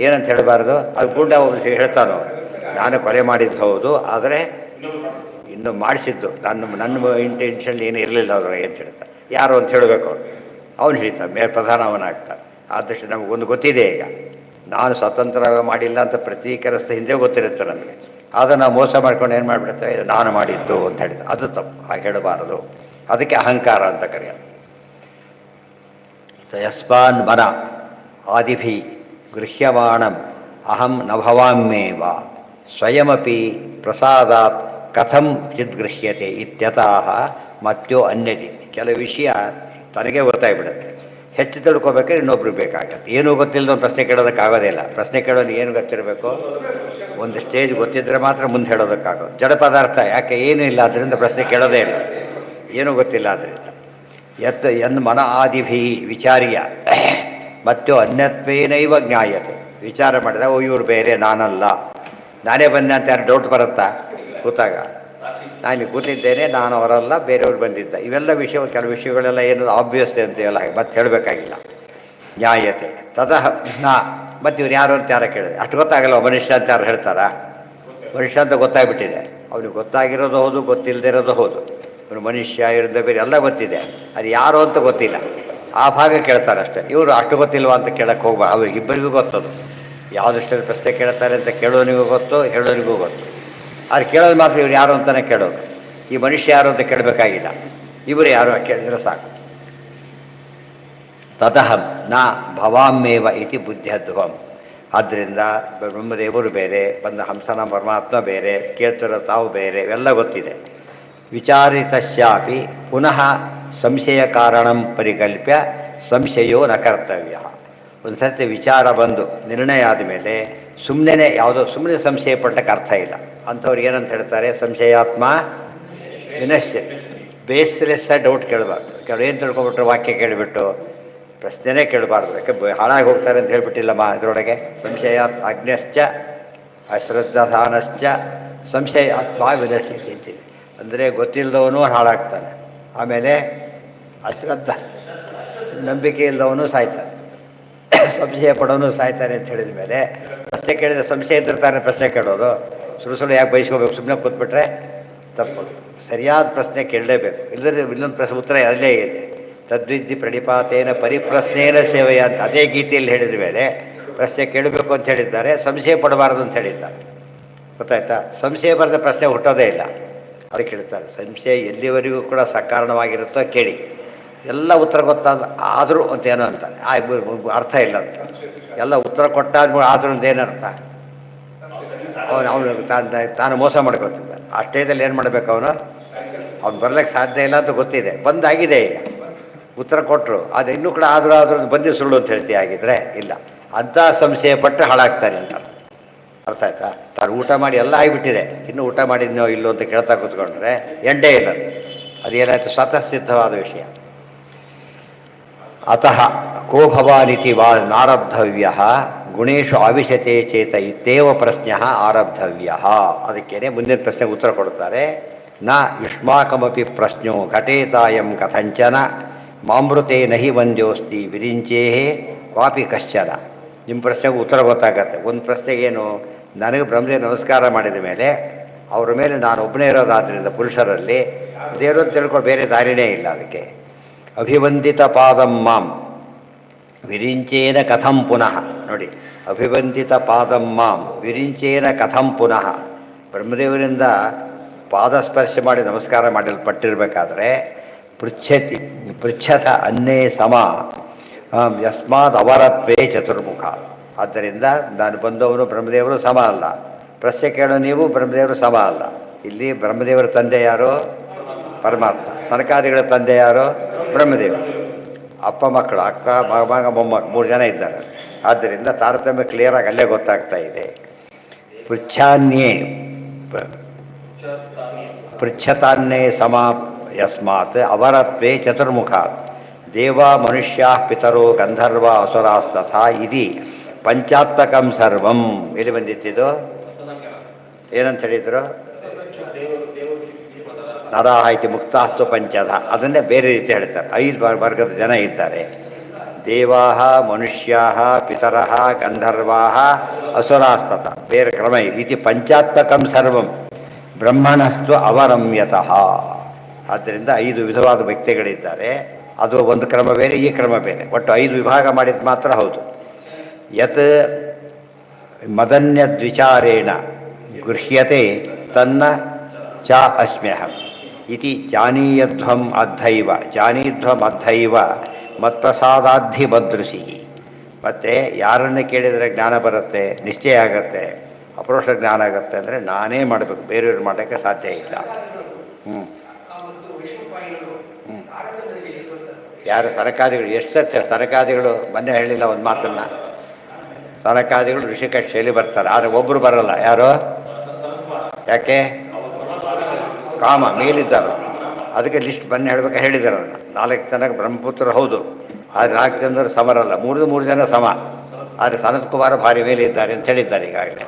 ಏನಂತ ಹೇಳಬಾರ್ದು? ಅದು ಗುಂಡ ಒಬ್ಬ ಹೇಳ್ತಾನೋ, ನಾನು ಕೊಲೆ ಮಾಡಿದ್ದು ಹೌದು, ಆದರೆ ಇನ್ನು ಮಾಡಿಸಿದ್ದು ನನ್ನ ಇಂಟೆನ್ಷನ್ ಏನು ಇರಲಿಲ್ಲ ಅವ್ರಿಗೆ ಅಂತ ಹೇಳ್ತಾರೆ. ಯಾರು ಅಂತ ಹೇಳಬೇಕು, ಅವನು ಹೇಳ್ತಾನೆ, ಮೇಲೆ ಪ್ರಧಾನ ಅವನಾಗ್ತಾನೆ. ಆದಷ್ಟು ನಮಗೊಂದು ಗೊತ್ತಿದೆ, ಈಗ ನಾನು ಸ್ವತಂತ್ರ ಮಾಡಿಲ್ಲ ಅಂತ ಪ್ರತೀಕರಿಸ್ತಾ ಹಿಂದೆ ಗೊತ್ತಿರುತ್ತೆ ನಮಗೆ. ಆದರೆ ನಾವು ಮೋಸ ಮಾಡ್ಕೊಂಡು ಏನು ಮಾಡಿಬಿಡ್ತೇವೆ, ಇದು ನಾನು ಮಾಡಿದ್ದು ಅಂತ ಹೇಳಿದ. ಅದು ತಪ್ಪು, ಹಾಗೆ ಹೇಳಬಾರದು. ಅದಕ್ಕೆ ಅಹಂಕಾರ ಅಂತ ಕರೆಯೋದು. ಯಸ್ಮಾನ್ ಮನ ಆದಿಭಿ ಗೃಹ್ಯಮಾಣಂ ಅಹಂ ನ ಭವಾಮ್ಯೇವ ಸ್ವಯಮಪಿ ಪ್ರಸಾದಾತ್ ಕಥಂ ಚಿದ್ಗೃಹ್ಯತೆ ಇತ್ಯತಃ ಮತ್ಯೋ ಅನ್ಯದಿ. ಕೆಲವು ವಿಷಯ ತನಗೆ ಗೊತ್ತಾಗ್ಬಿಡುತ್ತೆ, ಹೆಚ್ಚು ತಿಳ್ಕೊಬೇಕಾದ್ರೆ ಇನ್ನೊಬ್ರು ಬೇಕಾಗತ್ತೆ. ಏನೂ ಗೊತ್ತಿಲ್ಲದ ಪ್ರಶ್ನೆ ಕೇಳೋದಕ್ಕಾಗೋದೇ ಇಲ್ಲ. ಪ್ರಶ್ನೆ ಕೇಳೋದು ಏನು ಗೊತ್ತಿರಬೇಕು? ಒಂದು ಸ್ಟೇಜ್ ಗೊತ್ತಿದ್ದರೆ ಮಾತ್ರ ಮುಂದೆ ಹೇಳೋದಕ್ಕಾಗೋದು. ಜಡ ಪದಾರ್ಥ ಯಾಕೆ ಏನೂ ಇಲ್ಲ, ಅದರಿಂದ ಪ್ರಶ್ನೆ ಕೇಳೋದೇ ಇಲ್ಲ, ಏನೂ ಗೊತ್ತಿಲ್ಲ ಅದರಿಂದ. ಎನ್ ಮನ ಆದಿಭಿ ವಿಚಾರ್ಯ ಮತ್ತು ಅನ್ಯತ್ವೇನೈವ ಜ್ಞಾಯತೆ. ವಿಚಾರ ಮಾಡಿದಾಗ ಓ ಇವ್ರು ಬೇರೆ, ನಾನಲ್ಲ, ನಾನೇ ಬಂದೆ ಅಂತ ಯಾರು ಡೌಟ್ ಬರುತ್ತಾ? ಕೂತಾಗ ನಾನು ಕೂತಿದ್ದೇನೆ, ನಾನು ಅವರಲ್ಲ, ಬೇರೆಯವ್ರು ಬಂದಿದ್ದ. ಇವೆಲ್ಲ ವಿಷಯ, ಕೆಲವು ವಿಷಯಗಳೆಲ್ಲ ಏನು ಆಬ್ವಿಯಸ್ ಅಂತೀವಲ್ಲ, ಮತ್ತೆ ಹೇಳಬೇಕಾಗಿಲ್ಲ. ನ್ಯಾಯತೆ ತತಃ ನಾ. ಮತ್ತು ಇವ್ರು ಯಾರು ಅಂತ ಯಾರು ಕೇಳಿದೆ, ಅಷ್ಟು ಗೊತ್ತಾಗಲ್ಲ. ಮನುಷ್ಯ ಅಂತ ಯಾರು ಹೇಳ್ತಾರಾ? ಮನುಷ್ಯ ಅಂತ ಗೊತ್ತಾಗ್ಬಿಟ್ಟಿದೆ. ಅವ್ನಿಗೆ ಗೊತ್ತಾಗಿರೋದು ಹೌದು, ಗೊತ್ತಿಲ್ಲದೆ ಇರೋದು ಹೌದು. ಇವನು ಮನುಷ್ಯ ಇರೋದು ಬೇರೆ ಎಲ್ಲ ಗೊತ್ತಿದೆ, ಅದು ಯಾರು ಅಂತ ಗೊತ್ತಿಲ್ಲ. ಆ ಭಾಗ ಕೇಳ್ತಾರೆ ಅಷ್ಟೇ. ಇವರು ಅಷ್ಟು ಗೊತ್ತಿಲ್ವಾ ಅಂತ ಕೇಳಕ್ಕೆ ಹೋಗ್ಬಾ. ಅವ್ರಿಗಿಬ್ಬರಿಗೂ ಗೊತ್ತದು. ಯಾವ ದೃಷ್ಟಿಯಲ್ಲಿ ಪ್ರಶ್ನೆ ಕೇಳ್ತಾರೆ ಅಂತ ಕೇಳೋನಿಗೂ ಗೊತ್ತು, ಹೇಳೋನಿಗೂ ಗೊತ್ತು. ಆದ್ರೆ ಕೇಳೋದು ಮಾತ್ರ ಇವ್ರು ಯಾರು ಅಂತಲೇ ಕೇಳೋದು. ಈ ಮನುಷ್ಯ ಯಾರು ಅಂತ ಕೇಳಬೇಕಾಗಿಲ್ಲ, ಇವರು ಯಾರು ಕೇಳಿದ್ರೆ ಸಾಕು. ತತಃ ನ ಭವಾಮ್ಯೇವ ಇತಿ ಬುದ್ಧ್ಯಧ್ವಂ. ಆದ್ದರಿಂದ ಬ್ರಹ್ಮದೇವರು ಬೇರೆ, ಬಂದ ಹಂಸನ ಪರಮಾತ್ಮ ಬೇರೆ, ಕೇಳ್ತಿರೋ ತಾವು ಬೇರೆ, ಇವೆಲ್ಲ ಗೊತ್ತಿದೆ. ವಿಚಾರಿತಶ್ಯಾಪಿ ಪುನಃ ಸಂಶಯ ಕಾರಣಂ ಪರಿಕಲ್ಪ್ಯ ಸಂಶಯೋ ನ ಕರ್ತವ್ಯ. ಒಂದು ಸರ್ತಿ ವಿಚಾರ ಬಂದು ನಿರ್ಣಯ ಆದಮೇಲೆ ಸುಮ್ಮನೆ ಯಾವುದೋ ಸುಮ್ಮನೆ ಸಂಶಯ ಪಟ್ಟಕ್ಕೆ ಅರ್ಥ ಇಲ್ಲ. ಅಂಥವ್ರು ಏನಂತ ಹೇಳ್ತಾರೆ? ಸಂಶಯಾತ್ಮ ವಿನಶ್ಯ. ಬೇಸ್ಲೆಸ್ ಡೌಟ್ ಕೇಳಬಾರ್ದು. ಕೆಲವು ಏನು ತಿಳ್ಕೊಬಿಟ್ರು, ವಾಕ್ಯ ಕೇಳಿಬಿಟ್ಟು ಪ್ರಶ್ನೆನೇ ಕೇಳಬಾರ್ದು. ಯಾಕೆ ಹಾಳಾಗಿ ಹೋಗ್ತಾರೆ ಅಂತ ಹೇಳ್ಬಿಟ್ಟಿಲ್ಲಮ್ಮ ಇದರೊಳಗೆ. ಸಂಶಯಾತ್ ಅಗ್ನಶ್ಚ ಅಶ್ರದ್ಧಾನಶ್ಚ ಸಂಶಯ ಆತ್ಮ ವಿನಶ್ಯತೆ ಅಂತೀವಿ. ಅಂದರೆ ಗೊತ್ತಿಲ್ಲದವನು ಹಾಳಾಗ್ತಾನೆ, ಆಮೇಲೆ ಅಶ್ರದ್ಧ ನಂಬಿಕೆ ಇಲ್ಲದವನು ಸಾಯ್ತಾನೆ, ಸಂಶಯ ಪಡೋನು ಸಾಯ್ತಾನೆ ಅಂತ ಹೇಳಿದ ಮೇಲೆ ಪ್ರಶ್ನೆ ಕೇಳಿದರೆ ಸಂಶಯ ಇದ್ದಿರ್ತಾನೆ ಪ್ರಶ್ನೆ ಕೇಳೋದು. ಸುಳ್ಳು ಯಾಕೆ ಬಯಸ್ಕೋಬೇಕು? ಸುಮ್ಮನೆ ಕೂತ್ಬಿಟ್ರೆ ತಪ್ಪು. ಸರಿಯಾದ ಪ್ರಶ್ನೆ ಕೇಳಲೇಬೇಕು, ಇಲ್ಲದ್ರೆ ಇನ್ನೊಂದು ಪ್ರಶ್ನೆ ಉತ್ತರ ಅಲ್ಲೇ ಇದೆ. ತದ್ವಿದ್ಧಿ ಪ್ರಣಿಪಾತೇನ ಪರಿಪ್ರಶ್ನೇನ ಸೇವೆಯ ಅಂತ ಅದೇ ಗೀತೆಯಲ್ಲಿ ಹೇಳಿದ ಮೇಲೆ ಪ್ರಶ್ನೆ ಕೇಳಬೇಕು ಅಂತ ಹೇಳಿದ್ದಾರೆ, ಸಂಶಯ ಪಡಬಾರದು ಅಂತ ಹೇಳಿದ್ದಾರೆ. ಗೊತ್ತಾಯ್ತಾ? ಸಂಶಯ ಬರೆದ ಪ್ರಶ್ನೆ ಹುಟ್ಟೋದೇ ಇಲ್ಲ. ಅದಕ್ಕೆ ಹೇಳ್ತಾರೆ, ಸಂಶಯ ಎಲ್ಲಿವರೆಗೂ ಕೂಡ ಸಕಾರಣವಾಗಿರುತ್ತೋ ಕೇಳಿ, ಎಲ್ಲ ಉತ್ತರ ಗೊತ್ತಾದ ಆದರೂ ಅಂತ ಏನೋ ಅಂತಾರೆ. ಅರ್ಥ ಇಲ್ಲ ಅದಕ್ಕೆ. ಎಲ್ಲ ಉತ್ತರ ಕೊಟ್ಟಾದ್ಮೇಲೆ ಆದರೂ ಏನರ್ಥ? ಅವನು ತಾನು ಮೋಸ ಮಾಡ್ಕೊತಿದ್ದಾನೆ. ಆ ಸ್ಟೇಜಲ್ಲಿ ಏನು ಮಾಡಬೇಕು? ಅವ್ನು ಬರ್ಲಿಕ್ಕೆ ಸಾಧ್ಯ ಇಲ್ಲ ಅಂತ ಗೊತ್ತಿದೆ, ಬಂದಾಗಿದೆ. ಈಗ ಉತ್ತರ ಕೊಟ್ಟರು, ಅದು ಇನ್ನೂ ಕೂಡ ಆದರೂ ಬಂದು ಸುಳ್ಳು ಅಂತ ಹೇಳ್ತೀವಿ. ಆಗಿದ್ರೆ ಇಲ್ಲ, ಅಂಥ ಸಂಶಯ ಪಟ್ಟರೆ ಹಾಳಾಗ್ತಾನೆ ಅಂತ ಅರ್ಥ ಆಯ್ತಾ? ತಾನು ಊಟ ಮಾಡಿ ಎಲ್ಲ ಆಗಿಬಿಟ್ಟಿದೆ, ಇನ್ನೂ ಊಟ ಮಾಡಿದ್ನೋ ಇಲ್ಲೋ ಅಂತ ಕೇಳ್ತಾ ಕೂತ್ಕೊಂಡ್ರೆ ಎಂಡೇ ಇಲ್ಲ. ಅದೇನಾಯಿತು? ಸ್ವತಃ ಸಿದ್ಧವಾದ ವಿಷಯ. ಅತಃ ಕೋ ಭವಾನಿತಿ ವಾ ನಾರಬ್ಧವ್ಯ ಗುಣೇಶು ಆವಿಶತೆ ಚೇತ ಇತ್ತೇವ ಪ್ರಶ್ನೆ ಆರಬ್ಧವ್ಯ. ಅದಕ್ಕೇನೆ ಮುಂದಿನ ಪ್ರಶ್ನೆಗೆ ಉತ್ತರ ಕೊಡ್ತಾರೆ. ನ ಯುಷ್ಮಾಕಮಪಿ ಪ್ರಶ್ನೋ ಘಟೇತಾಯಂ ಕಥಂಚನ ಮಾಮೃತೆ ನಹಿ ವಂದ್ಯೋಸ್ತಿ ವಿರಿಂಚೇ ವಾಪಿ ಕಶ್ಚನ. ನಿಮ್ಮ ಪ್ರಶ್ನೆಗೆ ಉತ್ತರ ಗೊತ್ತಾಗತ್ತೆ. ಒಂದು ಪ್ರಶ್ನೆಗೇನು, ನನಗೆ ಬ್ರಹ್ಮದೇವ ನಮಸ್ಕಾರ ಮಾಡಿದ ಮೇಲೆ ಅವರ ಮೇಲೆ ನಾನು ಒಬ್ಬನೇ ಇರೋದಾದ್ರಿಂದ ಪುರುಷರಲ್ಲಿ ದೇವರು ಅಂತ ತಿಳ್ಕೊಂಡು ಬೇರೆ ದಾರಿನೇ ಇಲ್ಲ. ಅದಕ್ಕೆ ಅಭಿವಂದಿತ ಪಾದಂ ಮಾಂ ವಿರಿಂಚೇನ ಕಥಂ ಪುನಃ. ನೋಡಿ, ಅಭಿವಂದಿತ ಪಾದಂ ಮಾಂ ವಿರಿಂಚೇನ ಕಥಂ ಪುನಃ. ಬ್ರಹ್ಮದೇವರಿಂದ ಪಾದಸ್ಪರ್ಶ ಮಾಡಿ ನಮಸ್ಕಾರ ಮಾಡಲ್ಪಟ್ಟಿರಬೇಕಾದ್ರೆ ಪೃಚ್ಛತ ಅನ್ನೇ ಸಮ ಯಸ್ಮಾತ್ ಅವರತ್ವೇ ಚತುರ್ಮುಖ. ಆದ್ದರಿಂದ ನಾನು ಬಂದವನು ಬ್ರಹ್ಮದೇವರು ಸಮ ಅಲ್ಲ, ಪ್ರಶ್ನೆ ಕೇಳೋ ನೀವು ಬ್ರಹ್ಮದೇವರು ಸಮ ಅಲ್ಲ. ಇಲ್ಲಿ ಬ್ರಹ್ಮದೇವರ ತಂದೆ ಯಾರು? ಪರಮಾತ್ಮ. ಸನಕಾದಿಗಳ ತಂದೆ ಯಾರು? ಬ್ರಹ್ಮದೇವರು. ಅಪ್ಪ ಮಕ್ಕಳು, ಅಕ್ಕ ಮಗ ಮೊಮ್ಮಕ್ಕ 3 ಜನ ಇದ್ದಾರೆ. ಆದ್ದರಿಂದ ತಾರತಮ್ಯ ಕ್ಲಿಯರಾಗಿ ಅಲ್ಲೇ ಗೊತ್ತಾಗ್ತಾ ಇದೆ. ಪೃಚ್ಛತಾನ್ನೇ ಸಮ ಯಸ್ಮಾತ್ ಅವರತ್ವೇ ಚತುರ್ಮುಖಾತ್ ದೇವ ಮನುಷ್ಯ ಪಿತರೋ ಗಂಧರ್ವ ಅಸುರಾಸ್ತಥಾ ಇದಿ ಪಂಚಾತ್ಮಕಂ ಸರ್ವಂ. ಎಲ್ಲಿ ಬಂದಿತ್ತಿದು? ಏನಂತ ಹೇಳಿದ್ರು? ನರಾಹ ಇತಿ ಮುಕ್ತಾಸ್ತು ಪಂಚಧ, ಅದನ್ನೇ ಬೇರೆ ರೀತಿ ಹೇಳ್ತಾರೆ. 5 ವರ್ಗದ ಜನ ಇದ್ದಾರೆ. ದೇವಾಹ, ಮನುಷ್ಯಾಹ, ಪಿತರಃ, ಗಂಧರ್ವಾಹ, ಅಸುರಾಸ್ತತ. ಬೇರೆ ಕ್ರಮ ಇತಿ ಪಂಚಾತ್ಮಕಂ ಸರ್ವಂ ಬ್ರಹ್ಮಣಸ್ತು ಅವರಮ್ಯತಃ. ಆದ್ದರಿಂದ 5 ವಿಧವಾದ ವ್ಯಕ್ತಿಗಳಿದ್ದಾರೆ. ಅದು ಒಂದು ಕ್ರಮ ಬೇರೆ, ಈ ಕ್ರಮ ಬೇರೆ. ಒಟ್ಟು 5 ವಿಭಾಗ ಮಾಡಿದ್ದು ಮಾತ್ರ ಹೌದು. ಯತ್ ಮದನ್ಯದ್ವಿಚಾರೇಣ ಗೃಹ್ಯತೆ ತನ್ನ ಚ ಅಸ್ಮ್ಯಹಂ ಇತಿ ಜಾನೀಯಧ್ವಂ ಅದ್ಧೈವ ಜಾನೀಧ್ವಂ ಅದ್ಧೈವ ಮತ್ಪ್ರಸಾದಾಧಿ ಬದೃಶಿ. ಮತ್ತು ಯಾರನ್ನು ಕೇಳಿದರೆ ಜ್ಞಾನ ಬರುತ್ತೆ, ನಿಶ್ಚಯ ಆಗತ್ತೆ, ಅಪರೋಕ್ಷ ಜ್ಞಾನ ಆಗುತ್ತೆ ಅಂದರೆ ನಾನೇ ಮಾಡಬೇಕು, ಬೇರೆಯವ್ರು ಮಾಡೋಕ್ಕೆ ಸಾಧ್ಯ ಇಲ್ಲ. ಹ್ಞೂ ಹ್ಞೂ ಯಾರು ಸನಕಾದಿಗಳು ಎಷ್ಟು ಸತ್ಯ. ಸನಕಾದಿಗಳು ಮೊನ್ನೆ ಹೇಳಿಲ್ಲ ಒಂದು ಮಾತನ್ನು. ಸನಕಾದಿಗಳು ಋಷಿಕಕ್ಷೆಯಲ್ಲಿ ಬರ್ತಾರೆ, ಆದರೆ ಒಬ್ಬರು ಬರಲ್ಲ. ಯಾರು? ಯಾಕೆ? ಕಾಮ ಮೇಲಿದ್ದಾರೆ. ಅದಕ್ಕೆ ಲಿಸ್ಟ್ ಬನ್ನಿ ಹೇಳ್ಬೇಕು ಹೇಳಿದ್ದಾರೆ. 4 ಜನ ಬ್ರಹ್ಮಪುತ್ರರು ಹೌದು, ಆದರೆ 4 ಜನರು ಸಮರಲ್ಲ. 3 ಜನ ಸಮ, ಆದರೆ ಸನತ್ ಕುಮಾರ ಭಾರಿ ಮೇಲೆ ಇದ್ದಾರೆ ಅಂತ ಹೇಳಿದ್ದಾರೆ ಈಗಾಗಲೇ.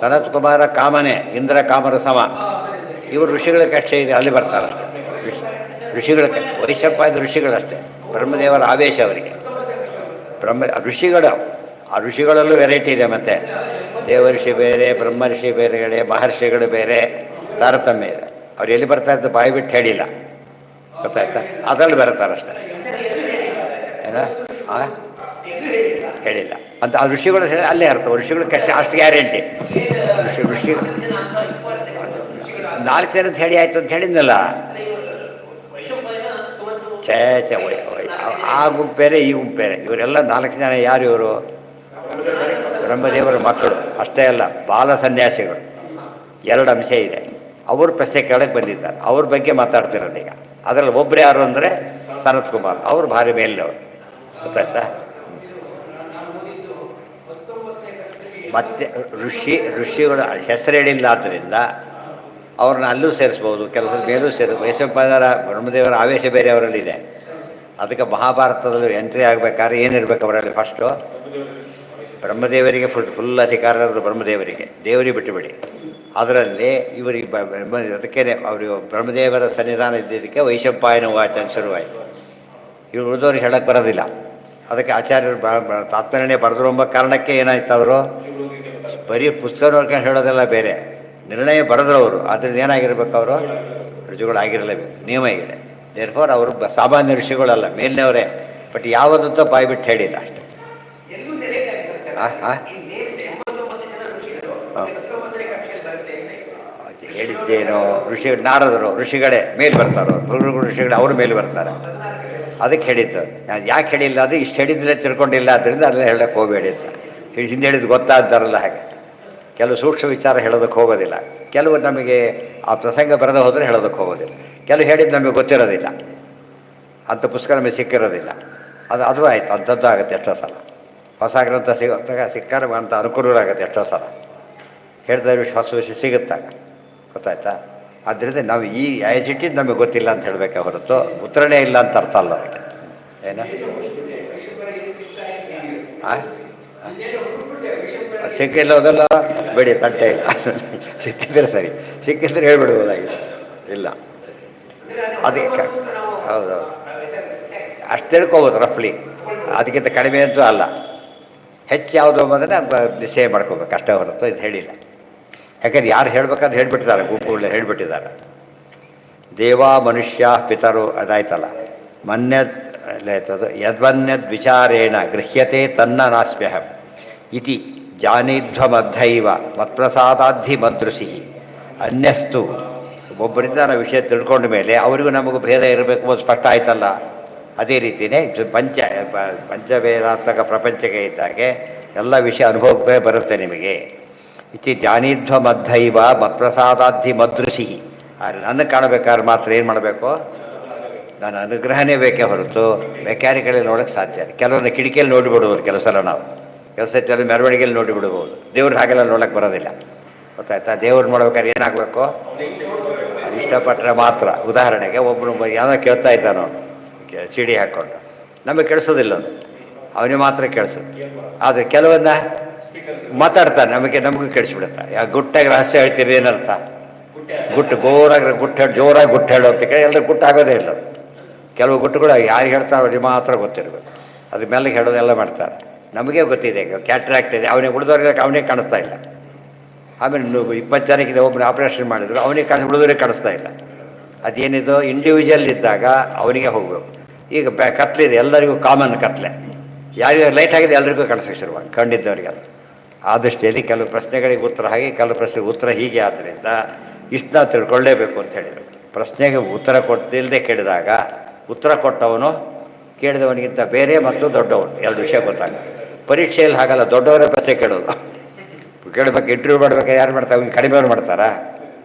ಸನತ್ ಕುಮಾರ ಕಾಮನೆ, ಇಂದ್ರ ಕಾಮರ ಸಮ. ಇವರು ಋಷಿಗಳ ಕಕ್ಷೆ ಇದೆ, ಅಲ್ಲಿ ಬರ್ತಾರೆ. ಋಷಿಗಳ ವೈಶಂಪಾಯದ ಋಷಿಗಳಷ್ಟೇ. ಬ್ರಹ್ಮದೇವರ ಆವೇಶ ಅವರಿಗೆ. ಋಷಿಗಳು, ಆ ಋಷಿಗಳಲ್ಲೂ ವೆರೈಟಿ ಇದೆ. ಮತ್ತು ದೇವಋಷಿ ಬೇರೆ, ಬ್ರಹ್ಮ ಋಷಿ ಬೇರೆ, ಮಹರ್ಷಿಗಳು ಬೇರೆ, ತಾರತಮ್ಯ ಇದೆ. ಅವ್ರು ಎಲ್ಲಿ ಬರ್ತಾ ಇದ್ದು ಬಾಯಿ ಬಿಟ್ಟು ಹೇಳಿಲ್ಲ, ಗೊತ್ತಾಯ್ತಾ? ಅದರಲ್ಲಿ ಬರ್ತಾರಷ್ಟೇ. ಏನ ಹೇಳಿಲ್ಲ ಅಂತ ಆ ಋಷಿಗಳು ಹೇಳಿ ಅಲ್ಲೇ ಅರ್ಥ. ಋಷಿಗಳು ಕಷ್ಟ ಅಷ್ಟು ಗ್ಯಾರಂಟಿ. ಋಷಿ 4 ಜನದ ಹೇಳಿ ಆಯಿತು ಅಂತ ಹೇಳಿದ್ನಲ್ಲ. ಛೇ ಛೇ ಆ ಗುಂಪು ಬೇರೆ, ಈ ಗುಂಪು ಬೇರೆ. ಇವರೆಲ್ಲ 4 ಜನ ಯಾರು? ಇವರು ಬ್ರಹ್ಮದೇವರ ಮಕ್ಕಳು. ಅಷ್ಟೇ ಅಲ್ಲ, ಬಾಲ ಸನ್ಯಾಸಿಗಳು. 2 ಅಂಶ ಇದೆ. ಅವರು ಪ್ರಶ್ನೆ ಕೇಳಕ್ಕೆ ಬಂದಿದ್ದಾರೆ, ಅವ್ರ ಬಗ್ಗೆ ಮಾತಾಡ್ತಿರೋದು ಈಗ. ಅದರಲ್ಲಿ ಒಬ್ಬರು ಯಾರು ಅಂದರೆ ಸನತ್ ಕುಮಾರ್. ಅವರು ಭಾರಿ ಮೇಲಿನವರು, ಗೊತ್ತಾಯ್ತಾ? ಮತ್ತೆ ಋಷಿಗಳ ಹೆಸರು ಹೇಳಿಲ್ಲ, ಆದ್ದರಿಂದ ಅವ್ರನ್ನ ಅಲ್ಲೂ ಸೇರಿಸ್ಬೋದು, ಕೆಲಸದ ಮೇಲೂ ವೈಶಂಪಾಯನರ ಬ್ರಹ್ಮದೇವರ ಆವೇಶ ಬೇರೆ ಅವರಲ್ಲಿದೆ. ಅದಕ್ಕೆ ಮಹಾಭಾರತದಲ್ಲಿ ಎಂಟ್ರಿ ಆಗಬೇಕಾದ್ರೆ ಏನಿರ್ಬೇಕು ಅವರಲ್ಲಿ? ಫಸ್ಟು ಬ್ರಹ್ಮದೇವರಿಗೆ ಫುಲ್ ಅಧಿಕಾರ ಇರೋದು ಬ್ರಹ್ಮದೇವರಿಗೆ, ದೇವರಿಗೆ ಬಿಟ್ಟುಬಿಡಿ. ಅದರಲ್ಲಿ ಇವರಿಗೆ ಅದಕ್ಕೆ ಅವರು ಬ್ರಹ್ಮದೇವರ ಸನ್ನಿಧಾನ ಇದ್ದಿದ್ದಕ್ಕೆ ವೈಶಂಪಾಯನ ವಾಚ ಶುರುವಾಯಿತು. ಇವರು ಉಳಿದವ್ರಿಗೆ ಹೇಳಕ್ಕೆ ಬರೋದಿಲ್ಲ. ಅದಕ್ಕೆ ಆಚಾರ್ಯರು ತಾತ್ಪರ್ಯನೇ ಬರೆದ್ರು ಎಂಬ ಕಾರಣಕ್ಕೆ ಏನಾಯ್ತು, ಅವರು ಬರೀ ಪುಸ್ತಕ ನೋಡ್ಕೊಂಡು ಹೇಳೋದೆಲ್ಲ ಬೇರೆ, ನಿರ್ಣಯ ಬರೆದ್ರವರು. ಅದರಿಂದ ಏನಾಗಿರ್ಬೇಕು, ಅವರು ಋಷಿಗಳಾಗಿರಲೇಬೇಕು, ನಿಯಮ ಇದೆ. ದೇರ್ಫೋರ್ ಅವರು ಸಾಮಾನ್ಯ ಋಷಿಗಳಲ್ಲ, ಮೇಲಿನವರೇ. ಬಟ್ ಯಾವುದಂತ ಬಾಯಿ ಬಿಟ್ಟು ಹೇಳಿಲ್ಲ ಅಷ್ಟೇ. ಹೇಳಿದ್ದೇನೋ ನಾರದರು ಋಷಿಗಳೇ ಮೇಲೆ ಬರ್ತಾರೋ, ಋಷಿಗಳೇ ಅವ್ರ ಮೇಲೆ ಬರ್ತಾರೆ. ಅದಕ್ಕೆ ಹೇಳಿದ್ದು. ನಾನು ಯಾಕೆ ಹೇಳಿಲ್ಲ, ಅದು ಇಷ್ಟು ಹೇಳಿದ್ರೆ ತಿಳ್ಕೊಂಡಿಲ್ಲ, ಅದರಿಂದ ಅದನ್ನ ಹೇಳಕ್ಕೆ ಹೋಗಬೇಡಿ ಅಂತ. ಹಿಂದೆ ಹೇಳಿದ್ದು ಗೊತ್ತಾದ್ದಾರಲ್ಲ ಹಾಗೆ. ಕೆಲವು ಸೂಕ್ಷ್ಮ ವಿಚಾರ ಹೇಳೋದಕ್ಕೆ ಹೋಗೋದಿಲ್ಲ, ಕೆಲವು ನಮಗೆ ಆ ಪ್ರಸಂಗ ಬರದೆ ಹೋದರೆ ಹೇಳೋದಕ್ಕೆ ಹೋಗೋದಿಲ್ಲ, ಕೆಲವು ಹೇಳಿದ್ದು ನಮಗೆ ಗೊತ್ತಿರೋದಿಲ್ಲ, ಅಂಥ ಪುಸ್ತಕ ನಮಗೆ ಸಿಕ್ಕಿರೋದಿಲ್ಲ. ಅದು ಆಯಿತು, ಅಂಥದ್ದು ಆಗುತ್ತೆ ಎಷ್ಟೋ ಸಲ. ಹೊಸ ಗ್ರಂಥ ಸಿಕ್ಕಾರೆ ಅಂತ ಅನುಕೂಲವಾಗುತ್ತೆ ಎಷ್ಟೋ ಸಲ. ಹೇಳಿದ್ರೆ ಹೊಸ ವಿಷಯ ಸಿಗುತ್ತಾಗ, ಗೊತ್ತಾಯ್ತಾ? ಆದ್ದರಿಂದ ನಾವು ಈ ಆ್ಯಸಿಟಿದ್ದು ನಮಗೆ ಗೊತ್ತಿಲ್ಲ ಅಂತ ಹೇಳಬೇಕೆ ಹೊರತು ಉತ್ತರನೇ ಇಲ್ಲ ಅಂತ ಅರ್ಥ ಅಲ್ಲ ಅದಕ್ಕೆ. ಏನು ಸಿಕ್ಕಿಲ್ಲ ಹೋದಲ್ಲ ಬೇಡಿ, ತಟ್ಟೆ ಇಲ್ಲ. ಸಿಕ್ಕಿದ್ರೆ ಸರಿ, ಸಿಕ್ಕಿದ್ರೆ ಹೇಳ್ಬಿಡ್ಬೋದಾಗಿದೆ. ಇಲ್ಲ ಅದಕ್ಕೆ ಹೌದೌದು, ಅಷ್ಟು ತಿಳ್ಕೊಬೋದು ರಫ್ಲಿ. ಅದಕ್ಕಿಂತ ಕಡಿಮೆ ಅಂತೂ ಅಲ್ಲ. ಹೆಚ್ಚು ಯಾವುದು ಅನ್ನೋದನ್ನು ನಿಶ್ಚಯ ಮಾಡ್ಕೋಬೇಕು ಅಷ್ಟೇ ಹೊರತು ಇದು ಹೇಳಿಲ್ಲ. ಯಾಕಂದ್ರೆ ಯಾರು ಹೇಳ್ಬೇಕಾದ್ರೆ ಹೇಳ್ಬಿಟ್ಟಿದ್ದಾರೆ, ಗುಂಪುಗಳನ್ನ ಹೇಳ್ಬಿಟ್ಟಿದ್ದಾರೆ. ದೇವ ಮನುಷ್ಯ ಪಿತರು ಅದಾಯ್ತಲ್ಲ. ಮನ್ಯದ್ ಯದ್ವನ್ಯದ್ ವಿಚಾರೇಣ ಗೃಹ್ಯತೆ ತನ್ನ ನಾಸ್ಮ್ಯಹಂ ಇತಿ ಜಾನೀಧ್ವಮದ್ಧೈವ ಮತ್ಪ್ರಸಾದಾಧಿ ಮದೃಶಿ. ಅನ್ಯಸ್ತು, ಒಬ್ಬರಿಂದ ನಾವು ವಿಷಯ ತಿಳ್ಕೊಂಡ ಮೇಲೆ ಅವರಿಗೂ ನಮಗೂ ಭೇದ ಇರಬೇಕು ಅಂತ ಸ್ಪಷ್ಟ ಆಯ್ತಲ್ಲ. ಅದೇ ರೀತಿಯೇ ಪಂಚವೇದಾತ್ಮಕ ಪ್ರಪಂಚಕ್ಕೆ ಇದ್ದಾಗೆ ಎಲ್ಲ ವಿಷಯ ಅನುಭವಕ್ಕೆ ಬರುತ್ತೆ ನಿಮಗೆ. ಇತಿ ಜಾನೀಧ್ವಮದ್ಧೈವ ಮತ್ಪ್ರಸಾದಾಧಿ ಮದೃಶಿ. ಆದರೆ ನನ್ನ ಕಾಣಬೇಕಾದ್ರೆ ಮಾತ್ರ ಏನು ಮಾಡಬೇಕು? ನಾನು ಅನುಗ್ರಹನೇ ಬೇಕೇ ಹೊರತು ಮೆಕ್ಯಾನಿಕಲಿ ನೋಡೋಕ್ಕೆ ಸಾಧ್ಯ. ಕೆಲವೊಂದು ಕಿಟಕಿಯಲ್ಲಿ ನೋಡಿಬಿಡ್ಬೋದು, ಕೆಲವು ಸಲ ನಾವು ಕೆಲವು ಮೆರವಣಿಗೆಯಲ್ಲಿ ನೋಡಿಬಿಡ್ಬೋದು. ದೇವ್ರಿಗೆ ಹಾಗೆಲ್ಲ ನೋಡೋಕ್ಕೆ ಬರೋದಿಲ್ಲ, ಗೊತ್ತಾಯ್ತಾ? ದೇವ್ರು ನೋಡ್ಬೇಕಾದ್ರೆ ಏನಾಗಬೇಕು? ಅದು ಇಷ್ಟಪಟ್ಟರೆ ಮಾತ್ರ. ಉದಾಹರಣೆಗೆ ಒಬ್ಬರು ಏನೋ ಕೇಳ್ತಾ ಇದ್ದಾನೋ ಸಿಡಿ ಹಾಕ್ಕೊಂಡು, ನಮಗೆ ಕೇಳಿಸೋದಿಲ್ಲ, ಅದು ಅವನಿಗೆ ಮಾತ್ರ ಕೇಳಿಸುತ್ತೆ. ಆದರೆ ಕೆಲವನ್ನ ಮಾತಾಡ್ತಾನೆ, ನಮಗೂ ಕೇಳಿಸ್ಬಿಡುತ್ತೆ. ಗುಟ್ಟಾಗಿ ರಹಸ್ಯ ಹೇಳ್ತೀರಿ ಏನರ್ಥ? ಗುಟ್ಟು ಗೋರಾಗಿ ಗುಟ್ಟು ಜೋರಾಗಿ ಗುಟ್ಟು ಹೇಳೋ ಅಂತ ಕೇಳಿ ಎಲ್ಲರೂ ಗುಟ್ಟು ಆಗೋದೇ ಇಲ್ಲ. ಕೆಲವು ಗುಟ್ಟುಗಳು ಯಾರು ಹೇಳ್ತಾರೆ ಅವ್ರಿಗೆ ಮಾತ್ರ ಗೊತ್ತಿರಬೇಕು. ಅದು ಮೆಲ್ಲಗೆ ಹೇಳೋದೆಲ್ಲ ಮಾಡ್ತಾರೆ. ನಮಗೆ ಗೊತ್ತಿದೆ, ಈಗ ಕ್ಯಾಟ್ರಾಕ್ಟ್ ಇದೆ, ಅವನಿಗೆ ಉಳಿದವ್ರಿಗೆ ಅವನಿಗೆ ಕಾಣಿಸ್ತಾ ಇಲ್ಲ. ಆಮೇಲೆ 20 ಜನಕ್ಕಿದೆ, ಒಬ್ಬರು ಆಪ್ರೇಷನ್ ಮಾಡಿದ್ರು, ಅವನಿಗೆ ಉಳಿದವರಿಗೆ ಕಾಣಿಸ್ತಾ ಇಲ್ಲ. ಅದೇನಿದು ಇಂಡಿವಿಜುವಲ್ ಇದ್ದಾಗ ಅವನಿಗೆ ಹೋಗಬೇಕು. ಈಗ ಕತ್ಲಿದೆ, ಎಲ್ಲರಿಗೂ ಕಾಮನ್ ಕತ್ಲೆ, ಯಾರಿಗೂ ಲೈಟ್ ಆಗಿದೆ ಎಲ್ಲರಿಗೂ ಕಾಣಿಸೋಕೆ ಶುರುವಾಗಿ ಕಂಡಿದ್ದವರಿಗೆಲ್ಲ. ಆ ದೃಷ್ಟಿಯಲ್ಲಿ ಕೆಲವು ಪ್ರಶ್ನೆಗಳಿಗೆ ಉತ್ತರ ಹಾಗೆ, ಕೆಲವು ಪ್ರಶ್ನೆಗೆ ಉತ್ತರ ಹೀಗೆ. ಆದ್ದರಿಂದ ಇಷ್ಟನ್ನ ತಿಳ್ಕೊಳ್ಳೇಬೇಕು ಅಂತ ಹೇಳಿದರು. ಪ್ರಶ್ನೆಗೆ ಉತ್ತರ ಕೊಟ್ಟಿಲ್ಲದೆ ಕೇಳಿದಾಗ ಉತ್ತರ ಕೊಟ್ಟವನು ಕೇಳಿದವನಿಗಿಂತ ಬೇರೆ ಮತ್ತು ದೊಡ್ಡವನು, ಎರಡು ವಿಷಯ ಗೊತ್ತಾಗ. ಪರೀಕ್ಷೆಯಲ್ಲಿ ಹಾಗಲ್ಲ, ದೊಡ್ಡವರೇ ಪ್ರಶ್ನೆ ಕೇಳೋದು. ಕೇಳಬೇಕು, ಇಂಟರ್ವ್ಯೂ ಮಾಡ್ಬೇಕಾದ್ರೆ ಯಾರು ಮಾಡ್ತಾರೆ? ಅವ್ನಿಗೆ ಕಡಿಮೆಯವ್ರು ಮಾಡ್ತಾರಾ?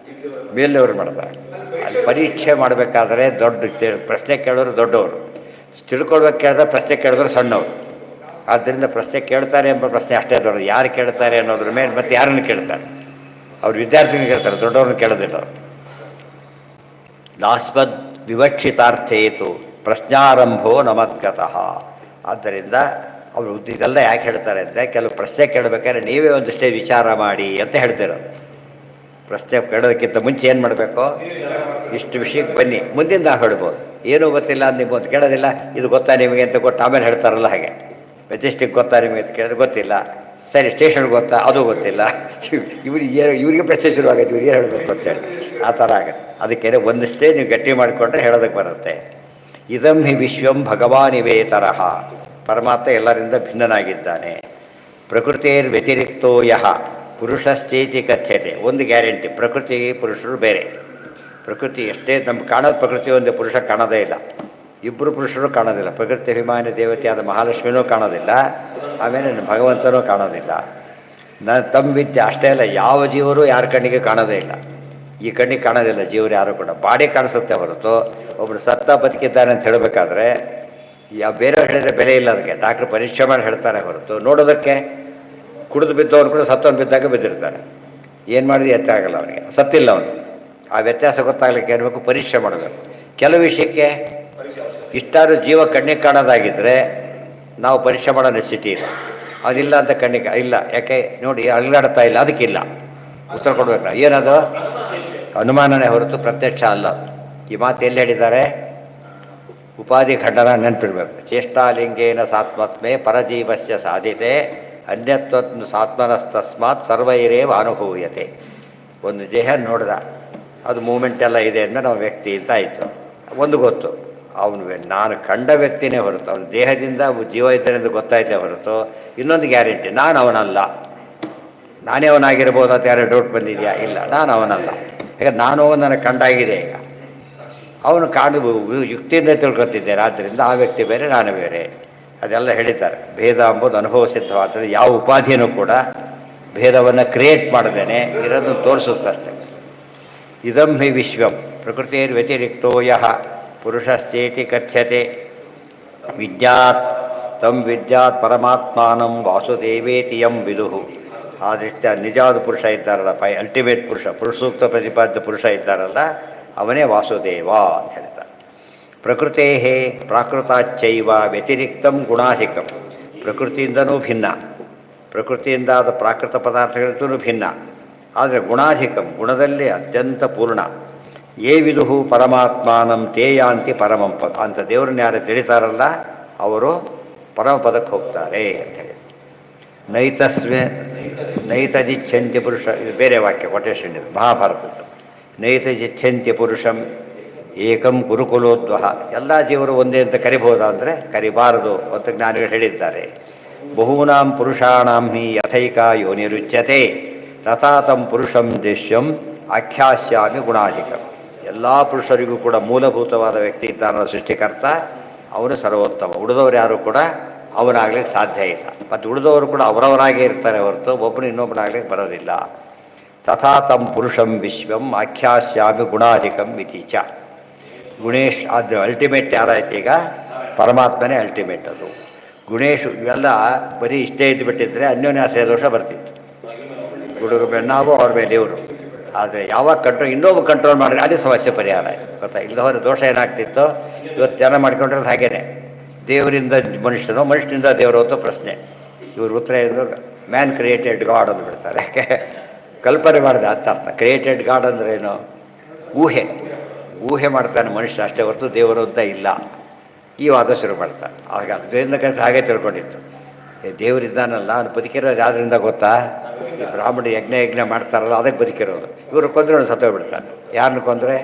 ಮೇಲೆಯವ್ರು ಮಾಡ್ತಾರೆ. ಅಲ್ಲಿ ಪರೀಕ್ಷೆ ಮಾಡಬೇಕಾದ್ರೆ ದೊಡ್ಡ ಪ್ರಶ್ನೆ ಕೇಳೋರು ದೊಡ್ಡವರು, ತಿಳ್ಕೊಳ್ಬೇಕು ಕೇಳಿದ್ರೆ ಪ್ರಶ್ನೆ ಕೇಳಿದ್ರು ಸಣ್ಣವರು. ಆದ್ದರಿಂದ ಪ್ರಶ್ನೆ ಕೇಳ್ತಾರೆ ಎಂಬ ಪ್ರಶ್ನೆ ಅಷ್ಟೇ ದೊಡ್ಡದು. ಯಾರು ಕೇಳ್ತಾರೆ ಅನ್ನೋದ್ರ ಮೇಲೆ ಮತ್ತೆ ಯಾರನ್ನು ಕೇಳ್ತಾರೆ? ಅವ್ರು ವಿದ್ಯಾರ್ಥಿಗಳು ಕೇಳ್ತಾರೆ, ದೊಡ್ಡವ್ರನ್ನ ಕೇಳೋದಿಲ್ಲ ಅವರು. ದಾಸ್ಮದ್ ವಿವಕ್ಷಿತಾರ್ಥೇತು ಪ್ರಶ್ನಾರಂಭೋ ನಮದ್ಗತಃ. ಆದ್ದರಿಂದ ಅವರು ಇದೆಲ್ಲ ಯಾಕೆ ಹೇಳ್ತಾರೆ ಅಂದರೆ, ಕೆಲವು ಪ್ರಶ್ನೆ ಕೇಳಬೇಕಾದ್ರೆ ನೀವೇ ಒಂದಷ್ಟೇ ವಿಚಾರ ಮಾಡಿ ಅಂತ ಹೇಳ್ತಿರೋದು. ಪ್ರಶ್ನೆ ಕೇಳೋದಕ್ಕಿಂತ ಮುಂಚೆ ಏನು ಮಾಡಬೇಕು? ಇಷ್ಟು ವಿಷಯಕ್ಕೆ ಬನ್ನಿ, ಮುಂದಿನ ನಾವು ಹೇಳ್ಬೋದು. ಏನೂ ಗೊತ್ತಿಲ್ಲ ನೀವು ಅಂತ ಕೇಳೋದಿಲ್ಲ. ಇದು ಗೊತ್ತಾ ನಿಮಗೆ ಅಂತ ಕೊಟ್ಟು ಆಮೇಲೆ ಹೇಳ್ತಾರಲ್ಲ ಹಾಗೆ. ಮೆಜೆಸ್ಟಿಕ್ ಗೊತ್ತಾ ನಿಮಗೆ ಅಂತ ಕೇಳಿದ್ರೆ ಗೊತ್ತಿಲ್ಲ. ಸರಿ, ಸ್ಟೇಷನ್ ಗೊತ್ತಾ? ಅದು ಗೊತ್ತಿಲ್ಲ. ಇವರಿಗೆ ಪ್ರಶ್ನೆ ಶುರುವಾಗುತ್ತೆ, ಇವ್ರಿಗೆ ಹೇಳಬೇಕು ಅಂತೇಳಿ ಆ ಥರ ಆಗುತ್ತೆ. ಅದಕ್ಕೆ ಒಂದಷ್ಟೇ ನೀವು ಗಟ್ಟಿ ಮಾಡಿಕೊಂಡ್ರೆ ಹೇಳೋದಕ್ಕೆ ಬರುತ್ತೆ. ಇದಂ ಹಿ ವಿಶ್ವಂ ಭಗವಾನಿವೇ ತರಹ. ಪರಮಾತ್ಮ ಎಲ್ಲರಿಂದ ಭಿನ್ನನಾಗಿದ್ದಾನೆ. ಪ್ರಕೃತಿರ್ ವ್ಯತಿರಿಕ್ತೋ ಯಹ ಪುರುಷಶ್ಚೇತಿ ಕಥ್ಯತೆ. ಒಂದು ಗ್ಯಾರಂಟಿ, ಪ್ರಕೃತಿ ಪುರುಷರು ಬೇರೆ. ಪ್ರಕೃತಿ ಎಷ್ಟೇ ನಮ್ಗೆ ಕಾಣೋದು, ಪ್ರಕೃತಿ ಒಂದೇ, ಪುರುಷ ಕಾಣೋದೇ ಇಲ್ಲ. ಇಬ್ಬರು ಪುರುಷರು ಕಾಣೋದಿಲ್ಲ. ಪ್ರಕೃತಿ ಅಭಿಮಾನಿ ದೇವತೆಯಾದ ಮಹಾಲಕ್ಷ್ಮಿನೂ ಕಾಣೋದಿಲ್ಲ, ಆಮೇಲೆ ಭಗವಂತನೂ ಕಾಣೋದಿಲ್ಲ. ತಮ್ಮ ವಿದ್ಯೆ ಅಷ್ಟೇ ಅಲ್ಲ, ಯಾವ ಜೀವರು ಯಾರ ಕಣ್ಣಿಗೆ ಕಾಣೋದೇ ಇಲ್ಲ. ಈ ಕಣ್ಣಿಗೆ ಕಾಣೋದಿಲ್ಲ ಜೀವರು ಯಾರು ಕೂಡ. ಬಾಡಿ ಕಾಣಿಸುತ್ತೆ ಹೊರತು ಒಬ್ಬರು ಸತ್ತ ಬದುಕಿದ್ದಾನೆ ಅಂತ ಹೇಳಬೇಕಾದ್ರೆ ಬೇರೆಯವ್ರು ಹೇಳಿದ್ರೆ ಬೆಲೆ ಇಲ್ಲ ಅದಕ್ಕೆ. ಡಾಕ್ಟ್ರು ಪರೀಕ್ಷೆ ಮಾಡಿ ಹೇಳ್ತಾರೆ ಹೊರತು ನೋಡೋದಕ್ಕೆ ಕುಡಿದು ಬಿದ್ದವನು ಕೂಡ ಸತ್ತವನು ಬಿದ್ದಾಗ ಬಿದ್ದಿರ್ತಾನೆ. ಏನು ಮಾಡಿದ್ರೆ ಎತ್ತಾಗಲ್ಲ ಅವನಿಗೆ, ಸತ್ತಿಲ್ಲ ಅವನು. ಆ ವ್ಯತ್ಯಾಸ ಗೊತ್ತಾಗ್ಲಿಕ್ಕೆ ಏನ್ಬೇಕು? ಪರೀಕ್ಷೆ ಮಾಡಬೇಕು. ಕೆಲವು ವಿಷಯಕ್ಕೆ ಇಷ್ಟಾದ್ರೂ ಜೀವ ಕಣ್ಣಿಗೆ ಕಾಣೋದಾಗಿದ್ದರೆ ನಾವು ಪರೀಕ್ಷೆ ಮಾಡೋ ನೆಸಿಟಿ ಇಲ್ಲ. ಅದಿಲ್ಲ ಅಂತ ಕಣ್ಣಿಗೆ ಇಲ್ಲ, ಯಾಕೆ ನೋಡಿ ಅಲ್ಗಾಡ್ತಾ ಇಲ್ಲ, ಅದಕ್ಕಿಲ್ಲ. ಉತ್ತರ ಕೊಡ್ಬೇಕು. ಏನದು? ಅನುಮಾನನೇ ಹೊರತು ಪ್ರತ್ಯಕ್ಷ ಅಲ್ಲ. ಈ ಮಾತು ಎಲ್ಲಿ ಹೇಳಿದ್ದಾರೆ? ಉಪಾಧಿ ಖಂಡನ ನೆನಪಿಡ್ಬೇಕು. ಚೇಷ್ಟಾಲಿಂಗೇನ ಸಾತ್ಮತ್ಮೆ ಪರಜೀವಸ್ಯ ಸಾಧಿತೆ ಅನ್ಯತ್ವ ಸಾತ್ಮನಸ್ತಸ್ಮಾತ್ ಸರ್ವೈರೇವ ಅನುಭೂಯತೆ. ಒಂದು ದೇಹ ನೋಡ್ದ, ಅದು ಮೂಮೆಂಟ್ ಎಲ್ಲ ಇದೆ ಅಂದರೆ ನಾವು ವ್ಯಕ್ತಿ ಅಂತ ಆಯಿತು. ಒಂದು ಗೊತ್ತು, ಅವನು ನಾನು ಕಂಡ ವ್ಯಕ್ತಿನೇ ಹೊರತು ಅವನ ದೇಹದಿಂದ ಜೀವ ಇದ್ದಾನೆ ಅಂತ ಗೊತ್ತಾಯ್ತೇ ಹೊರತು ಇನ್ನೊಂದು ಗ್ಯಾರಂಟಿ, ನಾನು ಅವನಲ್ಲ. ನಾನೇ ಅವನಾಗಿರ್ಬೋದು ಅಂತ ಯಾರು ಡೌಟ್ ಬಂದಿದೆಯಾ? ಇಲ್ಲ, ನಾನು ಅವನಲ್ಲ. ಈಗ ನಾನು ನನಗೆ ಕಂಡಾಗಿದೆ. ಈಗ ಅವನು ಕಾಣು ಯುಕ್ತಿಯಿಂದ ತಿಳ್ಕೊತಿದ್ದೇನೆ, ಆದ್ದರಿಂದ ಆ ವ್ಯಕ್ತಿ ಬೇರೆ, ನಾನು ಬೇರೆ. ಅದೆಲ್ಲ ಹೇಳಿದ್ದಾರೆ. ಭೇದ ಎಂಬುದು ಅನುಭವ ಸಿದ್ಧವಾದರೆ ಯಾವ ಉಪಾಧಿನೂ ಕೂಡ ಭೇದವನ್ನು ಕ್ರಿಯೇಟ್ ಮಾಡದೇನೆ ಇರೋದನ್ನು ತೋರಿಸುತ್ತಷ್ಟೆ. ಇದಂ ಹಿ ವಿಶ್ವಂ ಪ್ರಕೃತಿರ್ ವ್ಯತಿರಿಕ್ತೋ ಯಃ ಪುರುಷಶ್ಚೇತಿ ಕಥ್ಯತೆ ವಿದ್ಯಾತ್ ತಂ ವಿದ್ಯಾತ್ ಪರಮಾತ್ಮಾನಂ ವಾಸುದೇವೇತಿ ಯಂ ವಿದುಹು. ಆ ದೃಷ್ಟಿಯ ನಿಜವಾದ ಪುರುಷ ಇದ್ದಾರಲ್ಲ, ಅಲ್ಟಿಮೇಟ್ ಪುರುಷ, ಪುರುಷಸೂಕ್ತ ಪ್ರತಿಪಾದ್ಯ ಪುರುಷ ಇದ್ದಾರಲ್ಲ, ಅವನೇ ವಾಸುದೇವ ಅಂತ ಹೇಳ್ತಾರೆ. ಪ್ರಕೃತೇ ಪ್ರಾಕೃತಾಚ್ಚೈವ ವ್ಯತಿರಿಕ್ತಂ ಗುಣಾಧಿಕಂ. ಪ್ರಕೃತಿಯಿಂದನೂ ಭಿನ್ನ, ಪ್ರಕೃತಿಯಿಂದ ಆದ ಪ್ರಾಕೃತ ಪದಾರ್ಥಗಳಿಂದಲೂ ಭಿನ್ನ. ಆದರೆ ಗುಣಾಧಿಕಂ, ಗುಣದಲ್ಲಿ ಅತ್ಯಂತ ಪೂರ್ಣ. ಯೇ ವಿದುಹು ಪರಮಾತ್ಮಾನಂ ತೇ ಯಾಂತಿ ಪರಮಂ ಪದ. ಅಂತ ದೇವರನ್ನ ಯಾರು ತಿಳಿತಾರಲ್ಲ ಅವರು ಪರಮಪದಕ್ಕೆ ಹೋಗ್ತಾರೆ ಅಂತ ಹೇಳಿ. ನೈತಜಿಚ್ಛಂತಿ ಪುರುಷ, ಇದು ಬೇರೆ ವಾಕ್ಯ, ಕೊಟೇಶನ್ ಇದು ಮಹಾಭಾರತದ್ದು. ನೈತಜಿಚ್ಛಂತಿ ಪುರುಷಂ ಏಕಂ ಗುರುಕುಲೋದ್ವಹ. ಎಲ್ಲ ಜೀವರು ಒಂದೇ ಅಂತ ಕರಿಬಹುದಾ ಅಂದರೆ ಕರಿಬಾರದು ಅಂತ ಜ್ಞಾನಿಗಳು ಹೇಳಿದ್ದಾರೆ. ಬಹೂನಾಂ ಪುರುಷಾಣಾಂ ಹಿ ಯಥೈಕ ಯೋನಿರುಚ್ಯತೆ ತಥಾ ತಂ ಪುರುಷಂ ದೃಶ್ಯಂ ಆಖ್ಯಾಸ್ಯಾಮಿ ಗುಣಾಧಿಕಂ. ಎಲ್ಲ ಪುರುಷರಿಗೂ ಕೂಡ ಮೂಲಭೂತವಾದ ವ್ಯಕ್ತಿ ಇದ್ದಾನ ಸೃಷ್ಟಿಕರ್ತ, ಅವನು ಸರ್ವೋತ್ತಮ. ಉಳಿದವರು ಯಾರು ಕೂಡ ಅವನಾಗ್ಲಿಕ್ಕೆ ಸಾಧ್ಯ ಇಲ್ಲ. ಮತ್ತು ಉಳಿದವರು ಕೂಡ ಅವರವರಾಗೇ ಇರ್ತಾರೆ ಹೊರತು ಒಬ್ಬನು ಇನ್ನೊಬ್ಬನಾಗ್ಲಿಕ್ಕೆ ಬರೋದಿಲ್ಲ. ತಥಾ ತಂ ಪುರುಷಂ ವಿಶ್ವಂ ಆಖ್ಯಾಸ್ಯಾಮಿ ಗುಣಾಧಿಕಂ ಇತೀಚ. ಗುಣೇಶ್ ಅದು ಅಲ್ಟಿಮೇಟ್ ಯಾರಾಯ್ತು? ಈಗ ಪರಮಾತ್ಮನೇ ಅಲ್ಟಿಮೇಟ್. ಅದು ಗುಣೇಶ್ ಇವೆಲ್ಲ ಬರೀ ಇಷ್ಟೇ ಇದ್ದುಬಿಟ್ಟಿದ್ರೆ ಅನ್ಯೋನ್ಯಾಶ್ರಯ ದೋಷ ಬರ್ತಿತ್ತು. ಹುಡುಗ ನಾವು ಅವ್ರ ಮೇಲೆ ಇವರು. ಆದರೆ ಯಾವಾಗ ಇನ್ನೊಬ್ಬ ಕಂಟ್ರೋಲ್ ಮಾಡಿದ್ರೆ ಅದೇ ಸಮಸ್ಯೆ ಪರಿಹಾರ ಆಯಿತು. ಗೊತ್ತಾ? ಇಲ್ಲದ ಹೋದರೆ ದೋಷ ಏನಾಗ್ತಿತ್ತು? ಇವತ್ತು ಜನ ಮಾಡ್ಕೊಂಡಿರೋದು ಹಾಗೇನೆ. ದೇವರಿಂದ ಮನುಷ್ಯನು, ಮನುಷ್ಯನಿಂದ ದೇವರು ಅಂತ ಪ್ರಶ್ನೆ. ಇವರು ಉತ್ತರ ಇದ್ರು ಮ್ಯಾನ್ ಕ್ರಿಯೇಟೆಡ್ ಗಾಡ್ ಅಂದು ಬಿಡ್ತಾರೆ. ಯಾಕೆ? ಕಲ್ಪನೆ ಮಾಡಿದೆ ಅಂತ ಅರ್ಥ. ಕ್ರಿಯೇಟೆಡ್ ಗಾಡ್ ಅಂದ್ರೆ ಏನು? ಊಹೆ ಊಹೆ ಮಾಡ್ತಾನೆ ಮನುಷ್ಯ ಅಷ್ಟೇ ಹೊರತು ದೇವರು ಅಂತ ಇಲ್ಲ. ಈ ವಾದ ಶುರು ಮಾಡ್ತಾನೆ. ಆಗ ಅದರಿಂದ ಕಷ್ಟ ಹಾಗೆ ತಿಳ್ಕೊಂಡಿತ್ತು. ದೇವರಿದ್ದಾನಲ್ಲ ಅವ್ನು ಬದುಕಿರೋದು ಯಾವ್ದ್ರಿಂದ ಗೊತ್ತಾ? ಈ ಬ್ರಾಹ್ಮಣ ಯಜ್ಞ ಮಾಡ್ತಾರಲ್ಲ ಅದಕ್ಕೆ ಬದುಕಿರೋದು. ಇವರು ಕೊಂದ್ರೆ ಅವ್ನು ಸತ್ತೋಗ್ಬಿಡ್ತಾನೆ. ಯಾರನ್ನು ಕೊಂದರೆ?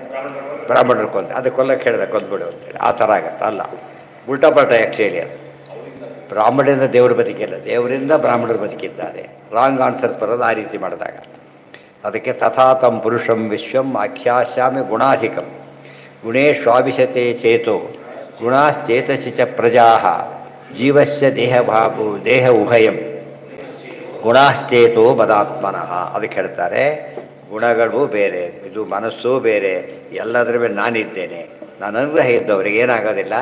ಬ್ರಾಹ್ಮಣರು ಕೊಂದ್ರೆ. ಅದಕ್ಕೆ ಕೊಲ್ಲಕ್ಕೆ ಹೇಳಿದೆ ಕೊಂದ್ಬಿಡು ಅಂತೇಳಿ. ಆ ಥರ ಆಗತ್ತೆ. ಅಲ್ಲ, ಉಲ್ಟಾ ಪಲ್ಟ ಆ್ಯಕ್ಚುಲಿ ಅದು. ಬ್ರಾಹ್ಮಣರಿಂದ ದೇವರು ಬದುಕಿಲ್ಲ, ದೇವರಿಂದ ಬ್ರಾಹ್ಮಣರು ಬದುಕಿದ್ದಾರೆ. ರಾಂಗ್ ಆನ್ಸರ್ಸ್ ಬರೋದು ಆ ರೀತಿ ಮಾಡಿದಾಗ. ಅದಕ್ಕೆ ತಥಾತಂ ಪುರುಷಂ ವಿಶ್ವಂ ಆಖ್ಯಾಸ್ಯಾಮಿ ಗುಣಾಧಿಕಂ ಗುಣೇಶ್ವಾಭಿಷತೆ ಚೇತೋ ಗುಣಾಶ್ಚೇತಸಿ ಚ ಪ್ರಜಾ ಜೀವಸ್ಯ ದೇಹ ಉಭಯಂ ಗುಣಾಶ್ಚೇತೋ ಮದಾತ್ಮನಃ. ಅದಕ್ಕೆ ಹೇಳ್ತಾರೆ ಗುಣಗಳು ಬೇರೆ, ಇದು ಮನಸ್ಸು ಬೇರೆ, ಎಲ್ಲದರ ಮೇಲೆ ನಾನಿದ್ದೇನೆ. ನಾನು ಅನುಗ್ರಹ ಇದ್ದವರಿಗೆ ಏನಾಗೋದಿಲ್ಲ,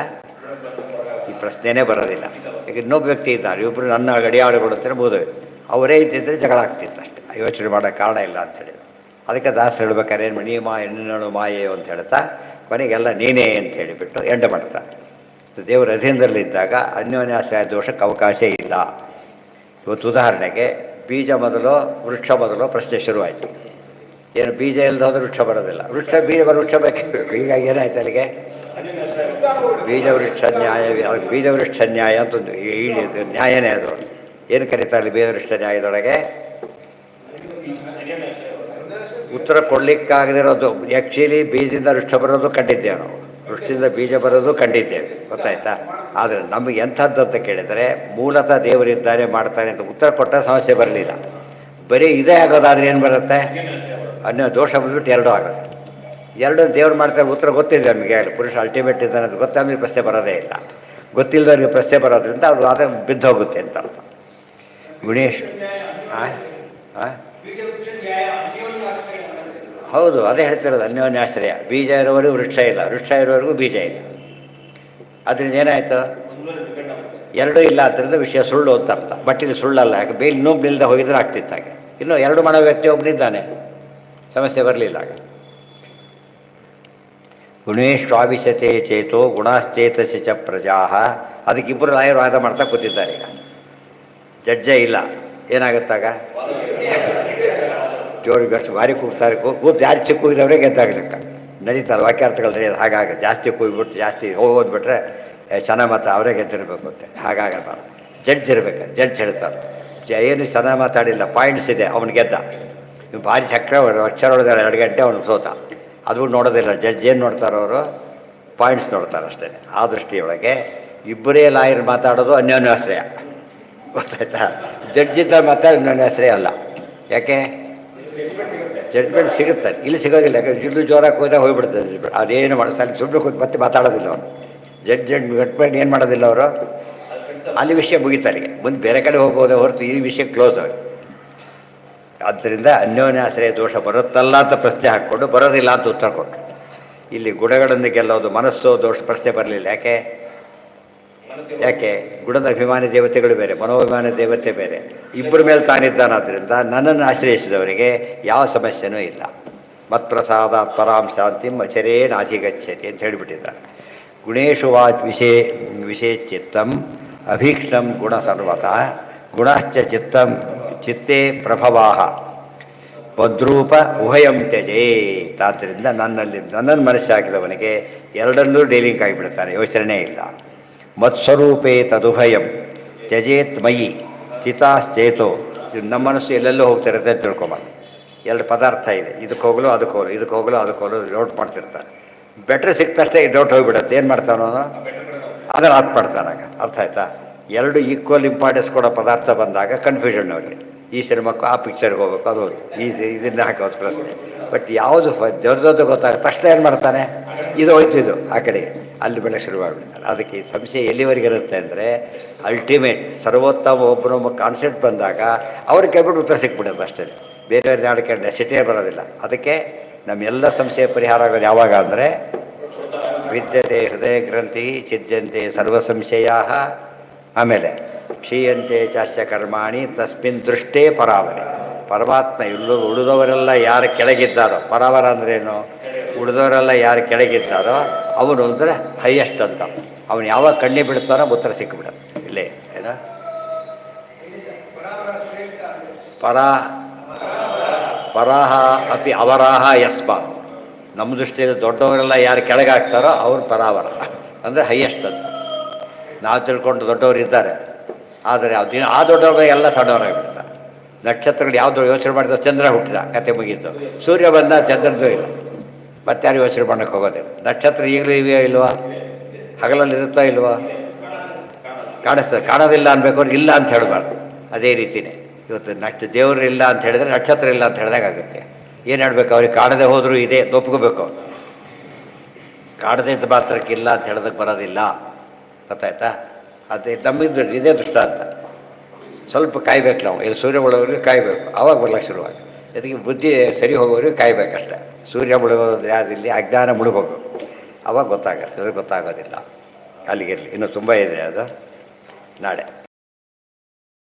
ಈ ಪ್ರಶ್ನೆನೇ ಬರೋದಿಲ್ಲ. ಈಗ ಇನ್ನೊಬ್ಬ ವ್ಯಕ್ತಿ ಇದ್ದಾರೆ, ಇಬ್ಬರು ನನ್ನ ಗಡಿಯಾಳು ಕೊಡುತ್ತಾರೆ ಬೋದು, ಅವರೇ ಇದ್ದಿದ್ದರೆ ಜಗಳ ಆಗ್ತಿತ್ತು ಅಷ್ಟೇ. ಯೋಚನೆ ಮಾಡೋಕ್ಕೆ ಕಾರಣ ಇಲ್ಲ ಅಂತೇಳಿ. ಅದಕ್ಕೆ ದಾಸ ಹೇಳ್ಬೇಕಾದ್ರೆ ಏನು ನೀ ಹೆಣ್ಣು ಮಾಯೆ ಅಂತ ಹೇಳ್ತಾ ಕೊನೆಗೆಲ್ಲ ನೀನೇ ಅಂತ ಹೇಳಿಬಿಟ್ಟು ಎಂಡ ಮಾಡ್ತಾರೆ. ದೇವರ ಅಧೀನದಲ್ಲಿದ್ದಾಗ ಅನ್ಯೋನ್ಯಾಶ್ರಯ ದೋಷಕ್ಕೆ ಅವಕಾಶ ಇಲ್ಲ. ಇವತ್ತು ಉದಾಹರಣೆಗೆ ಬೀಜ ಮೊದಲು ವೃಕ್ಷ ಮೊದಲು ಪ್ರಶ್ನೆ ಶುರುವಾಯಿತು. ಏನು ಬೀಜ ಇಲ್ಲದೆ ಹೋದ್ರೆ ವೃಕ್ಷ ಬರೋದಿಲ್ಲ, ವೃಕ್ಷ ಬೇಕೇ ಬೇಕು. ಹೀಗಾಗಿ ಏನಾಯ್ತು ಅಲ್ಲಿಗೆ? ಬೀಜವೃಕ್ಷ ನ್ಯಾಯ ಅಂತ ಒಂದು ನ್ಯಾಯನೇ ಅದು. ಏನು ಕರೀತಾರೆ ಬೀಜವೃಕ್ಷ ನ್ಯಾಯದೊಳಗೆ? ಉತ್ತರ ಕೊಡ್ಲಿಕ್ಕಾಗದಿರೋದು. ಆ್ಯಕ್ಚುಲಿ ಬೀಜದಿಂದ ವೃಕ್ಷ ಬರೋದು ಕಂಡಿದ್ದೇವೆ ನಾವು, ವೃಕ್ಷದಿಂದ ಬೀಜ ಬರೋದು ಕಂಡಿದ್ದೇವೆ, ಗೊತ್ತಾಯ್ತಾ? ಆದರೆ ನಮಗೆ ಎಂಥದ್ದು ಅಂತ ಕೇಳಿದರೆ ಮೂಲತಃ ದೇವರಿದ್ದಾರೆ ಮಾಡ್ತಾನೆ ಅಂತ ಉತ್ತರ ಕೊಟ್ಟ ಸಮಸ್ಯೆ ಬರಲಿಲ್ಲ. ಬರೀ ಇದೇ ಆಗೋದಾದ್ರೆ ಏನು ಬರುತ್ತೆ? ಅನ್ಯ ದೋಷ ಬಂದ್ಬಿಟ್ಟು ಎರಡೂ ಆಗುತ್ತೆ. ಎರಡು ದೇವ್ರು ಮಾಡ್ತಾರೆ, ಉತ್ತರ ಗೊತ್ತಿದೆ ನಮಗೆ, ಪುರುಷ ಅಲ್ಟಿಮೇಟ್ ಇದ್ದಾನೆ ಅದು ಗೊತ್ತಾದ್ಮೇಲೆ ಪ್ರಶ್ನೆ ಬರೋದೇ ಇಲ್ಲ. ಗೊತ್ತಿಲ್ಲದವ್ರಿಗೆ ಪ್ರಶ್ನೆ ಬರೋದ್ರಿಂದ ಅದು ಅದೇ ಬಿದ್ದೋಗುತ್ತೆ ಅಂತ ಅರ್ಥ. ಗುಣೇಶ್ ಹೌದು, ಅದೇ ಹೇಳ್ತಿರೋದು ಅನ್ಯೋನ್ಯಾಶ್ರಯ. ಬೀಜ ಇರೋವರೆಗೂ ವೃಕ್ಷ ಇಲ್ಲ, ವೃಕ್ಷ ಇರೋವರೆಗೂ ಬೀಜ ಇಲ್ಲ. ಅದರಿಂದ ಏನಾಯಿತು? ಎರಡೂ ಇಲ್ಲ. ಅದರಿಂದ ವಿಷಯ ಸುಳ್ಳು ಅಂತ ಅರ್ಥ. ಬಟ್ ಇದು ಸುಳ್ಳಲ್ಲ, ಯಾಕೆ ಬೇಲಿ ಇನ್ನೊಬ್ಬನಿಲ್ದ ಹೋಗಿದ್ರೆ ಆಗ್ತಿತ್ತು ಹಾಗೆ. ಇನ್ನು ಎರಡು ಮಾಡೋ ವ್ಯಕ್ತಿ ಒಬ್ಬನಿದ್ದಾನೆ, ಸಮಸ್ಯೆ ಬರಲಿಲ್ಲ ಆಗ. ಗುಣೇಶ್ವಾಭಿಷತೆ ಚೇತೋ ಗುಣಾಶ್ಚೇತಸಿ ಚ ಪ್ರಜಾ. ಅದಕ್ಕಿಬ್ಬರು ರಾಯರು ವಾದ ಮಾಡ್ತಾ ಕೂತಿದ್ದಾರೆ. ಈಗ ಜಡ್ಜೇ ಇಲ್ಲ, ಏನಾಗುತ್ತಾಗ? ಜೋರಿಗೆ ಅಷ್ಟು ಭಾರಿ ಕೂಗ್ತಾರೆ. ಕೂತು ಯಾರು ಚಿಕ್ಕ ಕೂಗಿದವ್ರೆ ಗೆದ್ದಾಗಲಿಕ್ಕ ನಡೀತಾರೆ, ವಾಕ್ಯಾರ್ಥಗಳು ನಡೆಯೋದು. ಹಾಗಾಗಿ ಜಾಸ್ತಿ ಕೂಗಿಬಿಟ್ಟು ಜಾಸ್ತಿ ಹೋಗೋದ್ಬಿಟ್ರೆ ಚೆನ್ನಾಗಿ ಮಾತು ಅವರೇ ಗೆದ್ದಿರಬೇಕು ಅಂತ ಹಾಗಾಗಲ್ಲ. ಜಡ್ಜ್ ಇರಬೇಕು, ಜಡ್ಜ್ ಹೇಳ್ತಾರೆ ಏನು ಚೆನ್ನಾಗಿ ಮಾತಾಡಿಲ್ಲ, ಪಾಯಿಂಟ್ಸ್ ಇದೆ, ಅವನು ಗೆದ್ದ. ನೀವು ಭಾರಿ ಚಕ್ರ ಅಕ್ಷರ ಹೊಡೆದಾರೆ 2 ಗಂಟೆ, ಅವನು ಸೋತ. ಅದು ನೋಡೋದಿಲ್ಲ ಜಡ್ಜ್. ಏನು ನೋಡ್ತಾರೋ ಅವರು? ಪಾಯಿಂಟ್ಸ್ ನೋಡ್ತಾರೆ ಅಷ್ಟೇ. ಆ ದೃಷ್ಟಿಯೊಳಗೆ ಇಬ್ಬರೇ ಲಾಯರ್ ಮಾತಾಡೋದು ಅನ್ಯೋನ್ಯಾಶ್ರಯ, ಗೊತ್ತಾಯ್ತಾ? ಜಡ್ಜ್ ಇದ್ದ ಮಾತಾಡಿ ಅನ್ಯೋನ್ಯಾಶ್ರಯ ಅಲ್ಲ. ಯಾಕೆ? ಜಡ್ಜ್ಮೆಂಟ್ ಸಿಗುತ್ತೆ, ಇಲ್ಲಿ ಸಿಗೋದಿಲ್ಲ. ಯಾಕಂದ್ರೆ ಜಿಡ್ಡು ಜೋರಾಗಿ ಹೋದಾಗ ಹೋಗ್ಬಿಡ್ತದೆ ಜಡ್ಜ್ಮೆಂಟ್. ಅದೇನು ಮಾಡ್ತಾರೆ, ಸುಮ್ಮನೆ ಕೂತು ಮತ್ತೆ ಮಾತಾಡೋದಿಲ್ಲ ಅವನು. ಜಡ್ಜ್ಮೆಂಟ್ ಏನು ಮಾಡೋದಿಲ್ಲ ಅವರು, ಅಲ್ಲಿ ವಿಷಯ ಮುಗಿತಾರಿಗೆ ಮುಂದೆ ಬೇರೆ ಕಡೆ ಹೋಗ್ಬೋದೇ ಹೊರತು ಈ ವಿಷಯ ಕ್ಲೋಸ್ ಆಗಿ. ಆದ್ದರಿಂದ ಅನ್ಯೋನ್ಯಾಶ್ರಯ ದೋಷ ಬರುತ್ತಲ್ಲ ಅಂತ ಪ್ರಶ್ನೆ ಹಾಕ್ಕೊಂಡು ಬರೋದಿಲ್ಲ ಅಂತ ಉತ್ತರ ಕೊಟ್ಟರು. ಇಲ್ಲಿ ಗುಣಗಳನ್ನು ಗೆಲ್ಲೋದು ಮನಸ್ಸು ದೋಷ ಪ್ರಶ್ನೆ ಬರಲಿಲ್ಲ. ಯಾಕೆ? ಗುಣದ ಅಭಿಮಾನಿ ದೇವತೆಗಳು ಬೇರೆ, ಮನೋಭಿಮಾನಿ ದೇವತೆ ಬೇರೆ. ಇಬ್ಬರ ಮೇಲೆ ತಾನಿದ್ದಾನಾದ್ರಿಂದ ನನ್ನನ್ನು ಆಶ್ರಯಿಸಿದವರಿಗೆ ಯಾವ ಸಮಸ್ಯೆನೂ ಇಲ್ಲ. ಮತ್ಪ್ರಸಾದಾತ್ ಪರಾಂ ಶಾಂತಿಂ ಅಚರೇ ನಾಧಿಗಚ್ಚತಿ ಅಂತ ಹೇಳಿಬಿಟ್ಟಿದ್ದಾರೆ. ಗುಣೇಶು ವಾಚ್ ವಿಷೇಚಿತ್ತಂ ಅಭೀಕ್ಷ್ಣಂ ಗುಣ ಸರ್ವತಃ ಗುಣಶ್ಚ ಚಿತ್ತೇ ಪ್ರಭವಾಹ ವದ್ರೂಪ ಉಭಯಂ ತ್ಯಜೇತ್. ಆದ್ದರಿಂದ ನನ್ನನ್ನು ಮನಸ್ಸಾಕಿದವನಿಗೆ ಎರಡನ್ನೂ ಡೀಲಿಂಗ್ ಆಗಿಬಿಡ್ತಾನೆ, ಯೋಚನೆ ಇಲ್ಲ. ಮತ್ಸ್ವರೂಪೇ ತದುಭಯಂ ತ್ಯಜೇತ್ ಮಯಿ ಸ್ಥಿತಾಶ್ಚೇತೋ. ನಮ್ಮ ಮನಸ್ಸು ಎಲ್ಲೆಲ್ಲೋ ಹೋಗ್ತಿರುತ್ತೆ ಅಂತ ತಿಳ್ಕೊಂಬಾರ್ದು. ಎರಡು ಪದಾರ್ಥ ಇದೆ, ಇದಕ್ಕೆ ಹೋಗಲು ಅದಕ್ಕೆ ಹೋಗಲು, ಇದಕ್ಕೆ ಹೋಗಲು ಅದಕ್ಕೆ ಹೋಗಲು ಡೌಟ್ ಮಾಡ್ತಿರ್ತಾರೆ. ಬೆಟ್ರ್ ಸಿಕ್ತಷ್ಟೇ ಈ ಡೌಟ್ ಹೋಗಿಬಿಡುತ್ತೆ. ಏನು ಮಾಡ್ತಾನೋ ಅದನ್ನು ಅರ್ಥ ಮಾಡ್ತಾನಾಗ. ಅರ್ಥ ಆಯ್ತಾ? ಎರಡು ಈಕ್ವಲ್ ಇಂಪಾರ್ಟೆನ್ಸ್ ಕೊಡೋ ಪದಾರ್ಥ ಬಂದಾಗ ಕನ್ಫ್ಯೂಷನ್ ಅವರಿಗೆ. ಈ ಸಿನಿಮಾಕ್ಕೂ ಆ ಪಿಕ್ಚರ್ಗೆ ಹೋಗ್ಬೇಕು, ಅದು ಹೋಗಿ ಇದನ್ನ ಹಾಕೋದು ಪ್ರಶ್ನೆ. ಬಟ್ ಯಾವುದು ದೊಡ್ಡದೊಡ್ಡ ಗೊತ್ತಾಗುತ್ತೆ ತಕ್ಷಣ ಏನು ಮಾಡ್ತಾನೆ, ಇದು ಹೋಯ್ತು ಇದು ಆ ಕಡೆಗೆ, ಅಲ್ಲಿ ಬೆಳೆ ಶುರು ಮಾಡಿಬಿಡ್ತಾರೆ. ಅದಕ್ಕೆ ಈ ಸಂಶಯ ಎಲ್ಲಿವರೆಗೆ ಇರುತ್ತೆ ಅಂದರೆ ಅಲ್ಟಿಮೇಟ್ ಸರ್ವೋತ್ತಮ ಒಬ್ಬನೊಬ್ಬ ಕಾನ್ಸೆಪ್ಟ್ ಬಂದಾಗ ಅವ್ರಿಗೆ ಕೇಳ್ಬಿಟ್ಟು ಉತ್ತರ ಸಿಕ್ಬಿಡುತ್ತೆ ಅಷ್ಟೇ. ಬೇರೆಯವ್ರ ನಾಡಿಕೆ ನೆಸಿಟೇ ಬರೋದಿಲ್ಲ. ಅದಕ್ಕೆ ನಮ್ಮೆಲ್ಲ ಸಂಶಯ ಪರಿಹಾರ ಆಗೋದು ಯಾವಾಗ ಅಂದರೆ ವಿದ್ಯತೆ ಹೃದಯ ಗ್ರಂಥಿ ಛಿದ್ಯಂತೆ ಸರ್ವ ಸಂಶಯಾ, ಆಮೇಲೆ ಕ್ಷೀಯಂತೆ ಚಾಶ್ಚ ಕರ್ಮಾಣಿ ತಸ್ಮಿನ್ ದೃಷ್ಟೇ ಪರಾವರೆ. ಪರಮಾತ್ಮ ಉಳಿದವರೆಲ್ಲ ಯಾರು ಕೆಳಗಿದ್ದಾರೋ, ಪರಾವರ ಅಂದ್ರೇನು? ಉಳಿದವರೆಲ್ಲ ಯಾರು ಕೆಳಗಿದ್ದಾರೋ ಅವನು ಅಂದರೆ ಹೈಯೆಸ್ಟ್ ಅಂತ. ಅವನು ಯಾವಾಗ ಕಣ್ಣಿ ಬಿಡ್ತಾನೋ ಉತ್ತರ ಸಿಕ್ಕಿಬಿಡೋದು. ಇಲ್ಲೇ ಏನ ಪರಾಹ ಅಪಿ ಅವರಾಹ ಯಸ್ಮ. ನಮ್ಮ ದೃಷ್ಟಿಯಲ್ಲಿ ದೊಡ್ಡವರೆಲ್ಲ ಯಾರು ಕೆಳಗೆ ಹಾಕ್ತಾರೋ ಅವ್ರು ಪರಾವರ ಅಂದರೆ ಹೈಯೆಸ್ಟ್ ಅಂತ ನಾವು ತಿಳ್ಕೊಂಡು ದೊಡ್ಡವರು ಇದ್ದಾರೆ. ಆದರೆ ಆ ದೊಡ್ಡವ್ರ ಎಲ್ಲ ಸಣ್ಣವರಾಗಿಬಿಡ್ತಾರೆ. ನಕ್ಷತ್ರಗಳು ಯಾವುದು ಯೋಚನೆ ಮಾಡಿದ ಚಂದ್ರ ಹುಟ್ಟಿದ ಕತೆ ಮುಗೀತು, ಸೂರ್ಯ ಬಂದ ಚಂದ್ರದ್ದು ಇಲ್ಲ, ಮತ್ತೆ ಯಾರು ಯೋಚನೆ ಮಾಡೋಕ್ಕೆ ಹೋಗೋದಿಲ್ಲ. ನಕ್ಷತ್ರ ಈಗಲೂ ಇವೆಯೋ ಇಲ್ವಾ, ಹಗಲಲ್ಲಿ ಇರುತ್ತಾ ಇಲ್ವಾ, ಕಾಣಿಸ್ತದೆ. ಕಾಣೋದಿಲ್ಲ ಅನ್ಬೇಕು, ಇಲ್ಲ ಅಂತ ಹೇಳಬಾರ್ದು. ಅದೇ ರೀತಿಯೇ ಇವತ್ತು ದೇವರು ಇಲ್ಲ ಅಂತ ಹೇಳಿದ್ರೆ ನಕ್ಷತ್ರ ಇಲ್ಲ ಅಂತ ಹೇಳಿದಾಗ ಆಗುತ್ತೆ. ಏನು ಹೇಳ್ಬೇಕು, ಅವ್ರಿಗೆ ಕಾಣದೆ ಹೋದರೂ ಇದೆ ಒಪ್ಕೋಬೇಕು. ಅವ್ರು ಕಾಣದೇ ಇದ್ದ ಮಾತ್ರಕ್ಕೆ ಇಲ್ಲ ಅಂತ ಹೇಳೋದಕ್ಕೆ ಬರೋದಿಲ್ಲ. ಗೊತ್ತಾಯ್ತಾ? ಅದೇ ನಮ್ಮಿಂದ ಇದೇ ದೃಷ್ಟಾಂತ. ಸ್ವಲ್ಪ ಕಾಯ್ಬೇಕು ನಾವು, ಇಲ್ಲಿ ಸೂರ್ಯ ಮುಳುಗೋರಿಗೆ ಕಾಯಬೇಕು, ಆವಾಗ ಬರ್ಲಿಕ್ಕೆ ಶುರುವಾಗಿ. ಅದಕ್ಕೆ ಬುದ್ಧಿ ಸರಿ ಹೋಗೋರಿಗೆ ಕಾಯ್ಬೇಕಷ್ಟೆ. ಸೂರ್ಯ ಮುಳುಗೋದು ಯಾವುದಿಲ್ಲ, ಅಜ್ಞಾನ ಮುಳುಗೋದು, ಆವಾಗ ಗೊತ್ತಾಗುತ್ತೆ, ಅದ್ರ ಗೊತ್ತಾಗೋದಿಲ್ಲ. ಅಲ್ಲಿಗಿರಲಿ, ಇನ್ನೂ ತುಂಬ ಇದೆ ಅದು. ನಾಳೆ